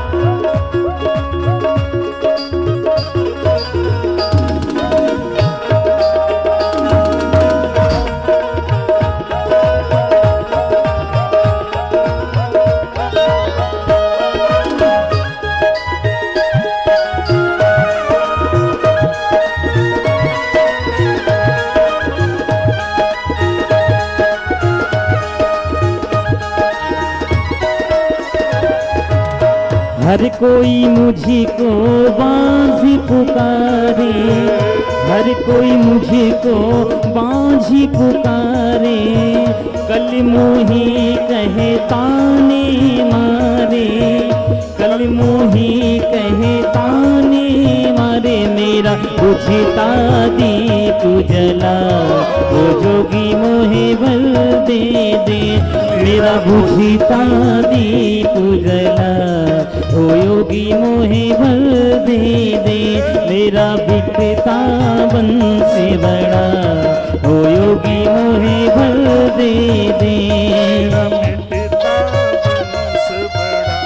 S2: हर कोई मुझको बांझी पुकारे, हर कोई मुझको बांझी पुकारे, कल मोही कहे ताने मारे, कल मोही कहे ताने मारे, मेरा बुझता दीप जला, ओ जोगी मोहे बल दे दे, मेरा बुझता दीप जला, ओ योगी मोहे बल दे दे, मेरा बिकता बंसी बड़ा, ओ योगी मोहे बल दे दे।
S1: मेरा मिटता बंस बड़ा,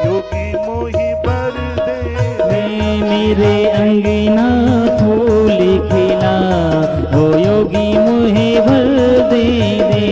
S1: योगी मोहि बर दे दे।
S2: मेरे अंगना फूल खिला, ओ योगी मोहे बल दे दे।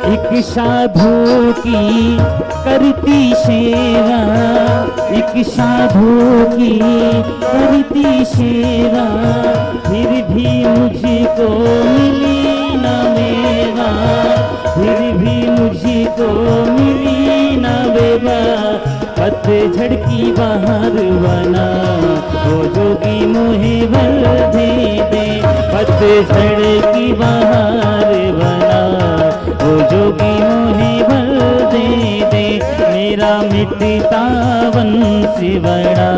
S2: एक साधु की करती सेवा, एक साधु की करती सेवा, फिर भी मुझको मिली न मेवा, फिर भी मुझको मिली न मेवा, पतझड़ की बहार बना, ओ जोगी मोहे बल दे दे, पतझड़ की बहार बना, ओ जोगी मोहे बल दे दे, मेरा मिटता बंसी बड़ा,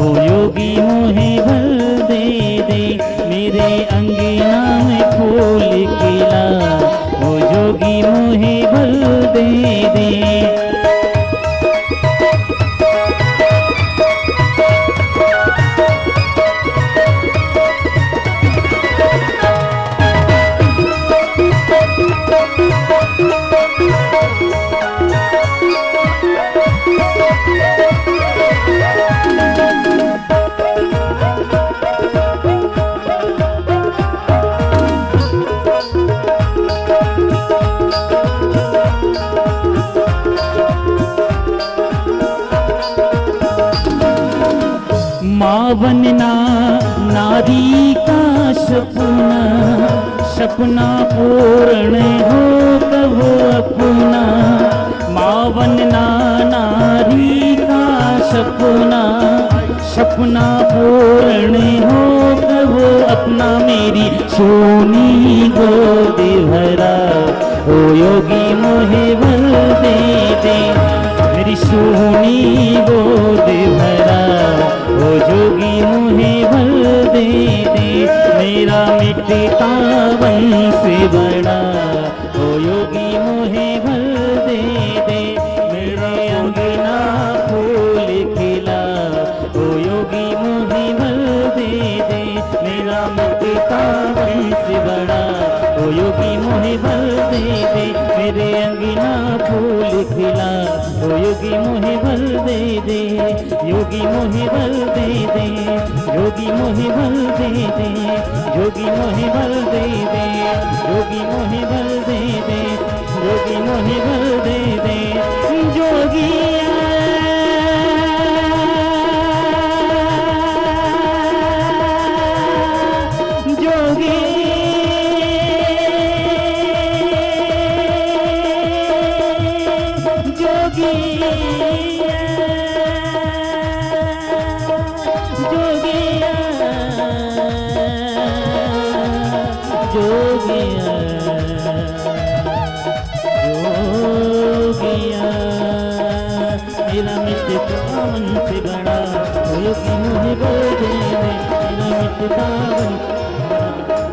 S2: ओ योगी मोहे बल दे दे, मेरे अंगना में फूल खिला, ओ जोगी मोहे बल दे दे। माँ बनना नारी का सपना, सपना पूर्ण हो कब अपना, माँ बनना नारी का सपना, सपना पूर्ण हो कब अपना, मेरी सोनी गोद भरा, ओ योगी मोहे बल दे दे, मेरी सोनी बड़ा, ओ योगी मोहे भर दे दे, मेरे अंगना फूल खिला, ओ योगी मोहे भर दे दे, मेरा मुक्ता वंश बड़ा, ओ योगी मोहे भर दे दे, मेरे अंगना फूल खिला, ओ योगी मोहे भर दे दे, योगी मोहे भर दे दे, योगी मोहे भर दे दे, योगी मोहे भर दे दे, योगी मोहे भर दे दे, योगी मोहे भर दे दे, जोगिया जोगी जोगिया जोगिया जोगिया जोगिया, मेरा मित्र कावन से बड़ा, ओ योगी मोहे बल दे दे, मेरा मित्र कावन,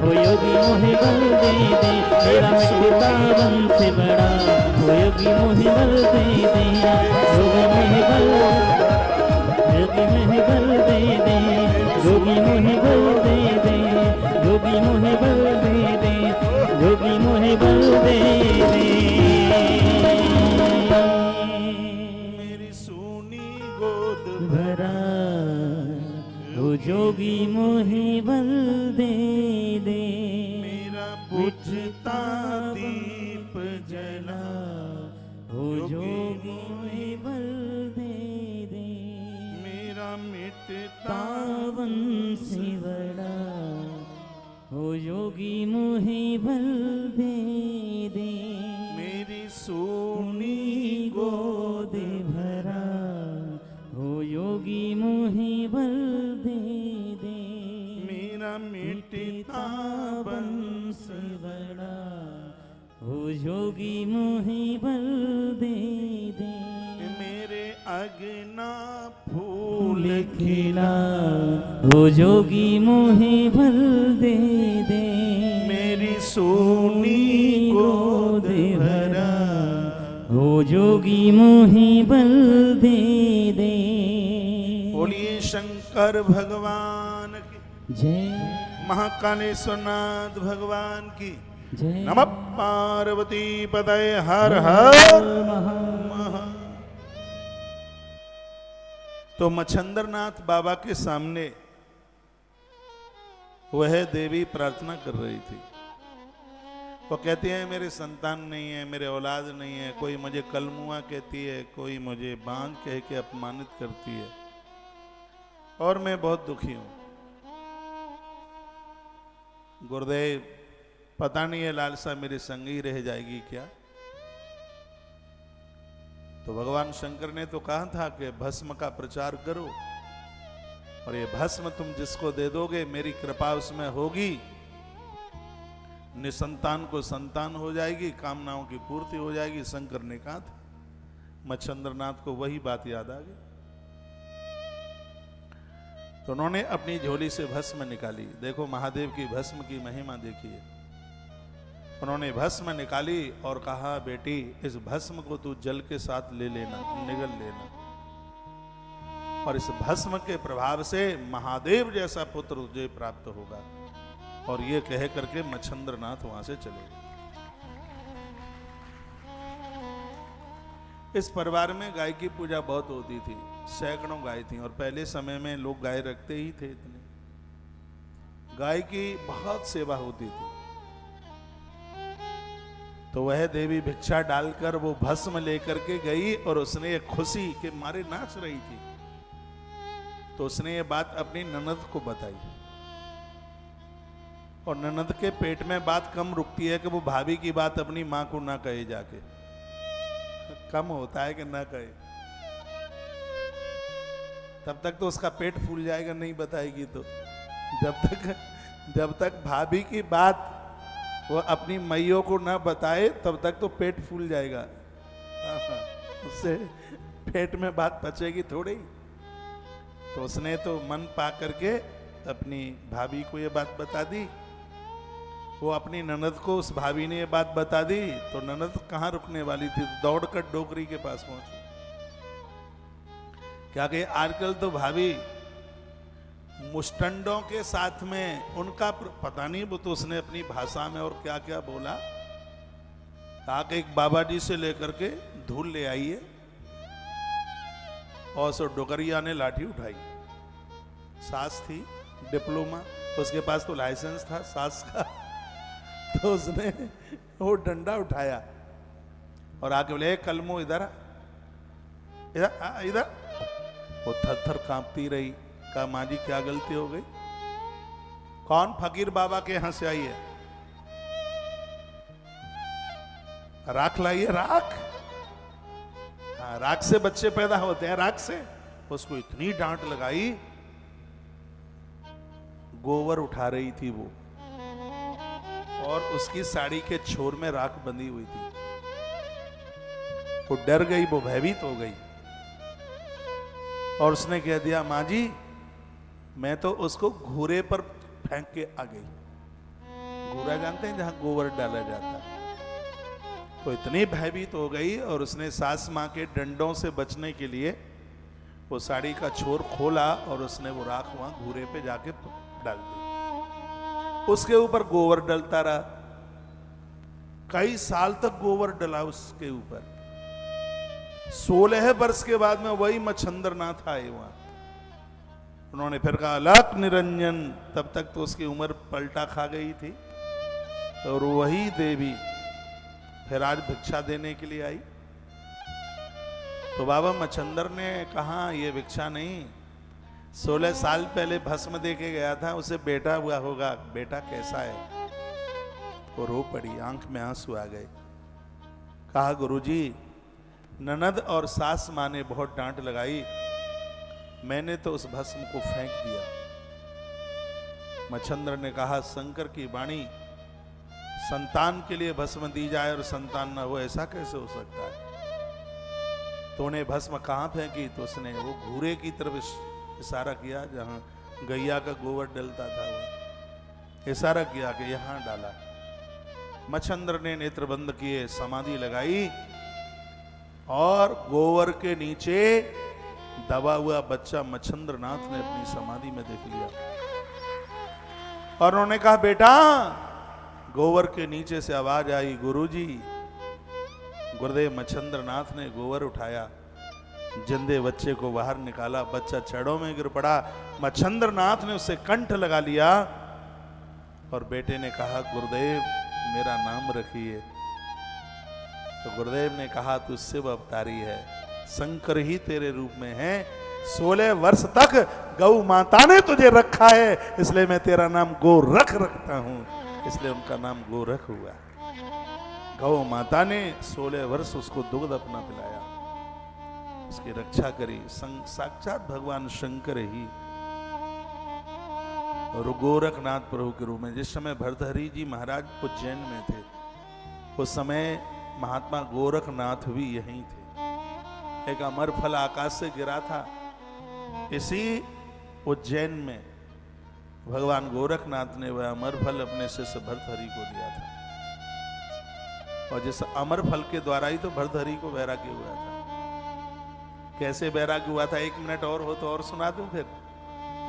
S2: ओ योगी मोहे बल दे दे, मेरा मित्र कावन से बड़ा, ओ योगी मोहे बल दे दे, योगी मोहे बल, योगी मोहे बल दे दे, योगी मोहे बल दे दे, योगी मोहे बल दे दे, योगी मोहे बल दे दे।
S1: मेरी सूनी गोद
S2: भरा, ओ जोगी मोहे बल दे दे,
S1: मेरा बुझता दीप जला,
S2: ओ जोगी मोहे बल दे दे,
S1: मेरा मिटता
S2: तावन से बड़ा, ओ योगी मोहे बल दे दे,
S1: मेरी सूनी
S2: गोद भरा, ओ योगी मोहे बल दे दे,
S1: मेरा मिटता
S2: बंस बड़ा, ओ योगी मोहे बल दे दे,
S1: मेरे अगना
S2: फूल
S1: फूल
S2: खिला, ओ योगी मोहे बल दे दे,
S1: मेरी सूनी गोद भरा,
S2: ओ योगी मोहे बल दे दे।
S1: बोलिए शंकर भगवान की,
S2: जय
S1: महाकालेश्वरनाथ भगवान की,
S2: जय
S1: नमः पार्वती पतये हर हर महा। तो मच्छंदरनाथ बाबा के सामने वह देवी प्रार्थना कर रही थी। वो कहती है मेरे संतान नहीं है, मेरे औलाद नहीं है, कोई मुझे कलमुआ कहती है, कोई मुझे बांझ कह के अपमानित करती है और मैं बहुत दुखी हूं। गुरुदेव पता नहीं है लालसा मेरे संग ही रह जाएगी क्या। तो भगवान शंकर ने तो कहा था कि भस्म का प्रचार करो और ये भस्म तुम जिसको दे दोगे मेरी कृपा उसमें होगी, निसंतान को संतान हो जाएगी, कामनाओं की पूर्ति हो जाएगी। शंकर ने कहा था। मच्छंद्रनाथ को वही बात याद आ गई तो उन्होंने अपनी झोली से भस्म निकाली। देखो महादेव की भस्म की महिमा देखिए। उन्होंने भस्म निकाली और कहा बेटी इस भस्म को तू जल के साथ ले लेना, निगल लेना, और इस भस्म के प्रभाव से महादेव जैसा पुत्र तुझे प्राप्त होगा। और ये कह करके मच्छंद्रनाथ वहां से चले गए। इस परिवार में गाय की पूजा बहुत होती थी, सैकड़ों गाय थी और पहले समय में लोग गाय रखते ही थे। इतने गाय की बहुत सेवा होती थी। तो वह देवी भिक्षा डालकर वो भस्म लेकर के गई और उसने खुशी के मारे नाच रही थी। तो उसने ये बात अपनी ननद को बताई और ननद के पेट में बात कम रुकती है कि वो भाभी की बात अपनी मां को ना कहे जाके। कम होता है कि ना कहे, तब तक तो उसका पेट फूल जाएगा, नहीं बताएगी तो। जब तक भाभी की बात वो अपनी मैयों को ना बताए तब तक तो पेट फूल जाएगा। उससे पेट में बात पचेगी थोड़ी। तो उसने तो मन पा करके अपनी भाभी को ये बात बता दी वो अपनी ननद को उस भाभी ने ये बात बता दी तो ननद कहाँ रुकने वाली थी, दौड़कर डोकरी के पास पहुंची। क्या कहे, आजकल तो भाभी मुस्टंडों के साथ में उनका पता नहीं, वो तो उसने अपनी भाषा में और क्या क्या बोला। कहा कि एक बाबा जी से लेकर के धूल ले आइए, और सो डोकरिया ने लाठी उठाई। सास थी डिप्लोमा, उसके पास तो लाइसेंस था सास का, तो उसने वो डंडा उठाया और आके बोले, कलमो इधर इधर इधर। वो थर थर कांपती रही। कहा, माँ जी क्या गलती हो गई? कौन? फकीर बाबा के यहां से आई है, राख लाइए। राख? हाँ, राख से बच्चे पैदा होते हैं, राख से। उसको इतनी डांट लगाई, गोबर उठा रही थी वो, और उसकी साड़ी के छोर में राख बंधी हुई थी। वो डर गई, वो भयभीत हो गई, और उसने कह दिया, माँ जी मैं तो उसको घूरे पर फेंक के आ गई। घूरा जानते हैं, जहां गोबर डाला जाता है। तो इतनी भयभीत हो गई, और उसने सास माँ के डंडों से बचने के लिए वो साड़ी का छोर खोला, और उसने वो राख वहां घूरे पे जाके डाल दी। उसके ऊपर गोबर डलता रहा, कई साल तक गोबर डला उसके ऊपर। 16 वर्ष के बाद में वही मच्छंद्र नाथ आए वहां। उन्होंने फिर कहा, अलख निरंजन। तब तक तो उसकी उम्र पलटा खा गई थी, और वही देवी फिर आज भिक्षा देने के लिए आई। तो बाबा मच्छंद्र ने कहा, ये भिक्षा नहीं, 16 साल पहले भस्म दे के गया था, उसे बेटा हुआ होगा, बेटा कैसा है? वो रो पड़ी, आंख में आंसू आ गए। कहा, गुरुजी ननद और सास माँ ने बहुत डांट लगाई, मैंने तो उस भस्म को फेंक दिया। मच्छंद्र ने कहा, शंकर की वाणी, संतान के लिए भस्म दी जाए और संतान ना हो, ऐसा कैसे हो सकता है? तो उन्हें भस्म कहां फेंकी? तो उसने वो घूरे की तरफ इशारा किया, जहां गैया का गोबर डलता था, वो इशारा किया कि यहां डाला। मच्छंद्र ने नेत्र बंद किए, समाधि लगाई, और गोबर के नीचे दबा हुआ बच्चा मच्छंद्र नाथ ने अपनी समाधि में देख लिया। और उन्होंने कहा, बेटा। गोबर के नीचे से आवाज आई, गुरुजी। गुरुदेव मच्छंद्र नाथ ने गोबर उठाया, जिंदे बच्चे को बाहर निकाला, बच्चा छड़ों में गिर पड़ा। मच्छंद्र नाथ ने उसे कंठ लगा लिया, और बेटे ने कहा, गुरुदेव मेरा नाम रखिए। तो गुरुदेव ने कहा, तू शिव अवतारी है, शंकर ही तेरे रूप में है। 16 वर्ष तक गौ माता ने तुझे रखा है, इसलिए मैं तेरा नाम गोरख रखता हूं, इसलिए उनका नाम गोरख हुआ। गौ माता ने 16 वर्ष उसको दुग्ध अपना पिलाया, उसकी रक्षा करी। साक्षात भगवान शंकर ही और गोरखनाथ प्रभु के रूप में। जिस समय भर्तहरि जी महाराज उज्जैन में थे, उस समय महात्मा गोरखनाथ भी यहीं थे। एक अमर फल आकाश से गिरा था, इसी उज्जैन में भगवान गोरखनाथ ने वह अमर फल अपने शिष्य भर्तहरि को दिया था, और जिस अमर फल के द्वारा ही तो भर्तहरि को वैराग्य हुआ था। कैसे वैराग्य हुआ था, 1 मिनट और हो तो और सुना दूं फिर।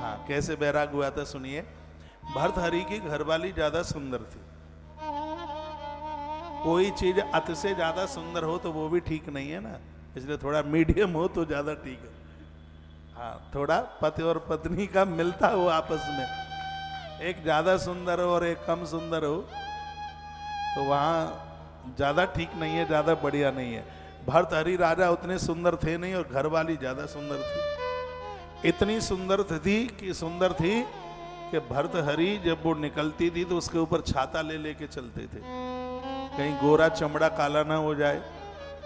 S1: हाँ, कैसे वैराग्य हुआ था सुनिए। भर्तहरि की घरवाली ज्यादा सुंदर थी। कोई चीज अति से ज्यादा सुंदर हो तो वो भी ठीक नहीं है ना, इसलिए थोड़ा मीडियम हो तो ज्यादा ठीक है। हाँ, थोड़ा पति और पत्नी का मिलता हो आपस में, एक ज्यादा सुंदर हो और एक कम सुंदर हो तो वहां ज्यादा ठीक नहीं है, ज्यादा बढ़िया नहीं है। भर्तहरि राजा उतने सुंदर थे नहीं, और घरवाली ज्यादा सुंदर थी। इतनी सुंदर थी कि भर्तहरि जब वो निकलती थी तो उसके ऊपर छाता ले लेके चलते थे, कहीं गोरा चमड़ा काला ना हो जाए।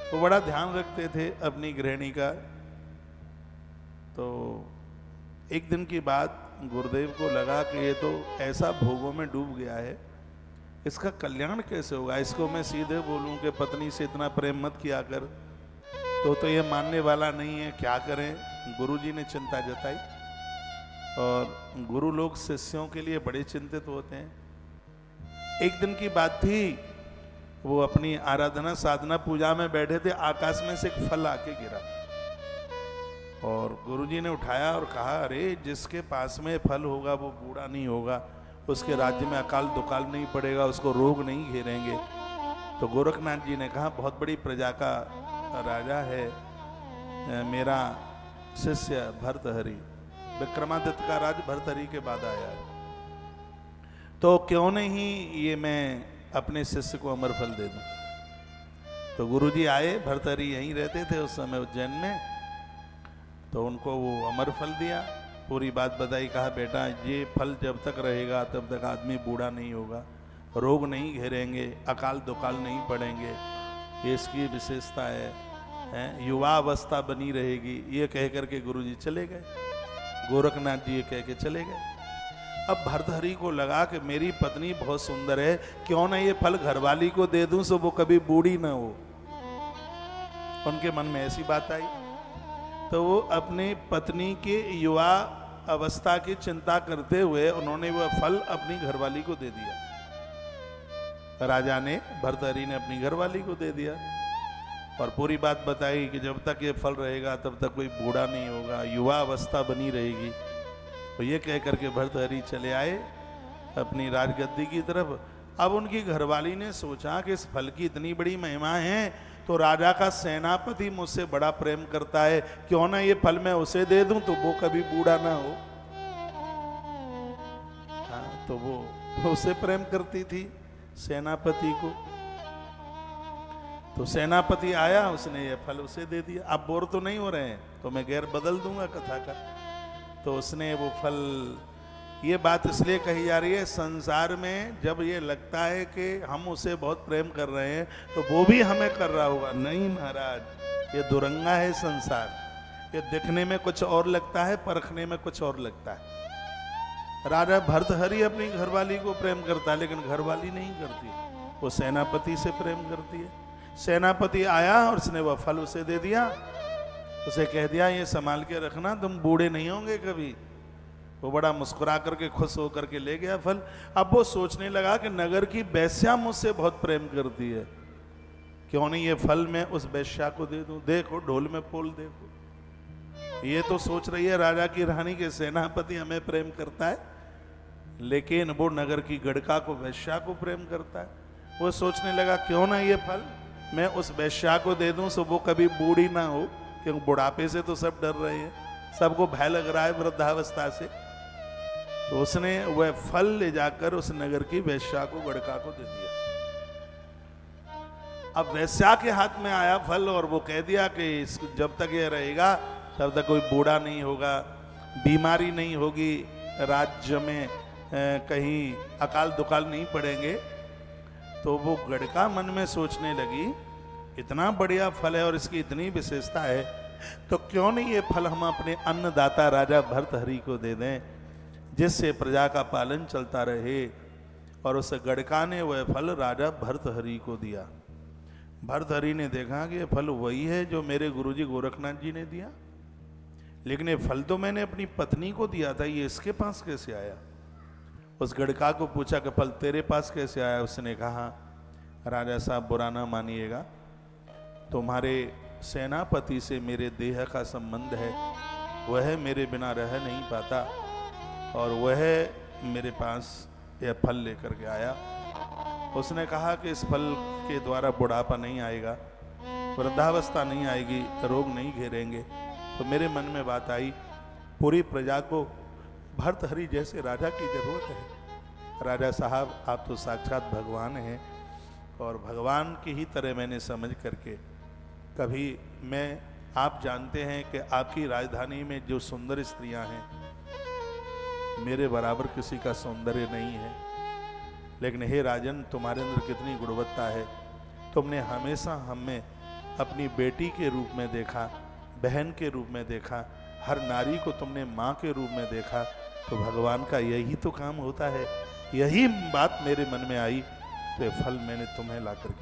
S1: वो बड़ा ध्यान रखते थे अपनी गृहिणी का। तो एक दिन की बात, गुरुदेव को लगा कि ये तो ऐसा भोगों में डूब गया है, इसका कल्याण कैसे होगा। इसको मैं सीधे बोलूं कि पत्नी से इतना प्रेम मत किया कर, तो ये मानने वाला नहीं है, क्या करें। गुरुजी ने चिंता जताई, और गुरु लोग शिष्यों के लिए बड़े चिंतित होते हैं। एक दिन की बात थी, वो अपनी आराधना साधना पूजा में बैठे थे, आकाश में से एक फल आके गिरा और गुरुजी ने उठाया और कहा, अरे जिसके पास में फल होगा वो बूढ़ा नहीं होगा, उसके राज्य में अकाल दुकाल नहीं पड़ेगा, उसको रोग नहीं घेरेंगे। तो गोरखनाथ जी ने कहा, बहुत बड़ी प्रजा का राजा है मेरा शिष्य भर्तहरि, विक्रमादित्य का राज भर्तहरि के बाद आया है, तो क्यों नहीं ये मैं अपने शिष्य को अमर फल दे दूं। तो गुरुजी आए, भर्तहरि यहीं रहते थे उस समय उज्जैन में, तो उनको वो अमर फल दिया, पूरी बात बताई, कहा बेटा ये फल जब तक रहेगा तब तक आदमी बूढ़ा नहीं होगा, रोग नहीं घेरेंगे, अकाल दुकाल नहीं पड़ेंगे, ये इसकी विशेषता है, युवा अवस्था बनी रहेगी। ये कह करके गुरुजी चले गए, गोरखनाथ जी ये कह के चले गए। अब भर्तहरि को लगा कि मेरी पत्नी बहुत सुंदर है, क्यों ना ये फल घरवाली को दे दूं सो वो कभी बूढ़ी ना हो। उनके मन में ऐसी बात आई, तो वो अपनी पत्नी के युवा अवस्था की चिंता करते हुए उन्होंने वह फल अपनी घरवाली को दे दिया। राजा ने, भर्तहरि ने अपनी घरवाली को दे दिया और पूरी बात बताई कि जब तक ये फल रहेगा तब तक कोई बूढ़ा नहीं होगा, युवा अवस्था बनी रहेगी। तो ये कह करके भर्तहरि चले आए अपनी राजगद्दी की तरफ। अब उनकी घरवाली ने सोचा कि इस फल की इतनी बड़ी महिमा है, तो राजा का सेनापति मुझसे बड़ा प्रेम करता है, क्यों ना ये फल मैं उसे दे दूं तो वो कभी बूढ़ा ना हो। हाँ, तो वो उसे प्रेम करती थी, सेनापति को। तो सेनापति आया, उसने ये फल उसे दे दिया। आप बोर तो नहीं हो रहे हैं, तो मैं गैर बदल दूंगा कथा का। तो उसने वो फल, ये बात इसलिए कही जा रही है, संसार में जब ये लगता है कि हम उसे बहुत प्रेम कर रहे हैं तो वो भी हमें कर रहा होगा। नहीं महाराज, ये दुरंगा है संसार, ये दिखने में कुछ और लगता है, परखने में कुछ और लगता है। राजा भर्तहरि अपनी घरवाली को प्रेम करता है, लेकिन घरवाली नहीं करती, वो सेनापति से प्रेम करती है। सेनापति आया और उसने वह फल उसे दे दिया, उसे कह दिया ये संभाल के रखना, तुम बूढ़े नहीं होंगे कभी। वो बड़ा मुस्कुरा करके खुश होकर के ले गया फल। अब वो सोचने लगा कि नगर की वेश्या मुझसे बहुत प्रेम करती है, क्यों नहीं ये फल मैं उस वेश्या को दे दूं। देखो ढोल में पोल देखो, ये तो सोच रही है राजा की रानी के सेनापति हमें प्रेम करता है, लेकिन वो नगर की गड़का को, वेश्या को प्रेम करता है। वो सोचने लगा क्यों ना ये फल मैं उस वेश्या को दे दूं सो वो कभी बूढ़ी ना हो, क्योंकि बुढ़ापे से तो सब डर रहे हैं, सबको भय लग रहा है वृद्धावस्था से। तो उसने वह फल ले जाकर उस नगर की वेश्या को, गड़का को दे दिया। अब वेश्या के हाथ में आया फल और वो कह दिया कि जब तक ये रहेगा तब तक कोई बूढ़ा नहीं होगा, बीमारी नहीं होगी, राज्य में कहीं अकाल दुकाल नहीं पड़ेंगे। तो वो गड़का मन में सोचने लगी, इतना बढ़िया फल है और इसकी इतनी विशेषता है, तो क्यों नहीं ये फल हम अपने अन्नदाता राजा भर्तहरि को दे दें, जिससे प्रजा का पालन चलता रहे। और उस गड़का ने वह फल राजा भर्तहरि को दिया। भर्तहरि ने देखा कि ये फल वही है जो मेरे गुरुजी गोरखनाथ जी ने दिया, लेकिन ये फल तो मैंने अपनी पत्नी को दिया था, ये इसके पास कैसे आया। उस गड़का को पूछा कि फल तेरे पास कैसे आया। उसने कहा, राजा साहब बुरा ना मानिएगा, तुम्हारे सेनापति से मेरे देह का संबंध है, वह मेरे बिना रह नहीं पाता और वह मेरे पास यह फल लेकर के आया। उसने कहा कि इस फल के द्वारा बुढ़ापा नहीं आएगा, वृद्धावस्था नहीं आएगी, रोग नहीं घेरेंगे। तो मेरे मन में बात आई, पूरी प्रजा को भर्तहरि जैसे राजा की जरूरत है। राजा साहब आप तो साक्षात भगवान हैं, और भगवान की ही तरह मैंने समझ करके, कभी मैं, आप जानते हैं कि आपकी राजधानी में जो सुंदर स्त्रियां हैं, मेरे बराबर किसी का सौंदर्य नहीं है, लेकिन हे राजन तुम्हारे अंदर कितनी गुणवत्ता है। तुमने हमेशा हमें अपनी बेटी के रूप में देखा, बहन के रूप में देखा, हर नारी को तुमने माँ के रूप में देखा। तो भगवान का यही तो काम होता है। यही बात मेरे मन में आई, तो फल मैंने तुम्हें ला करके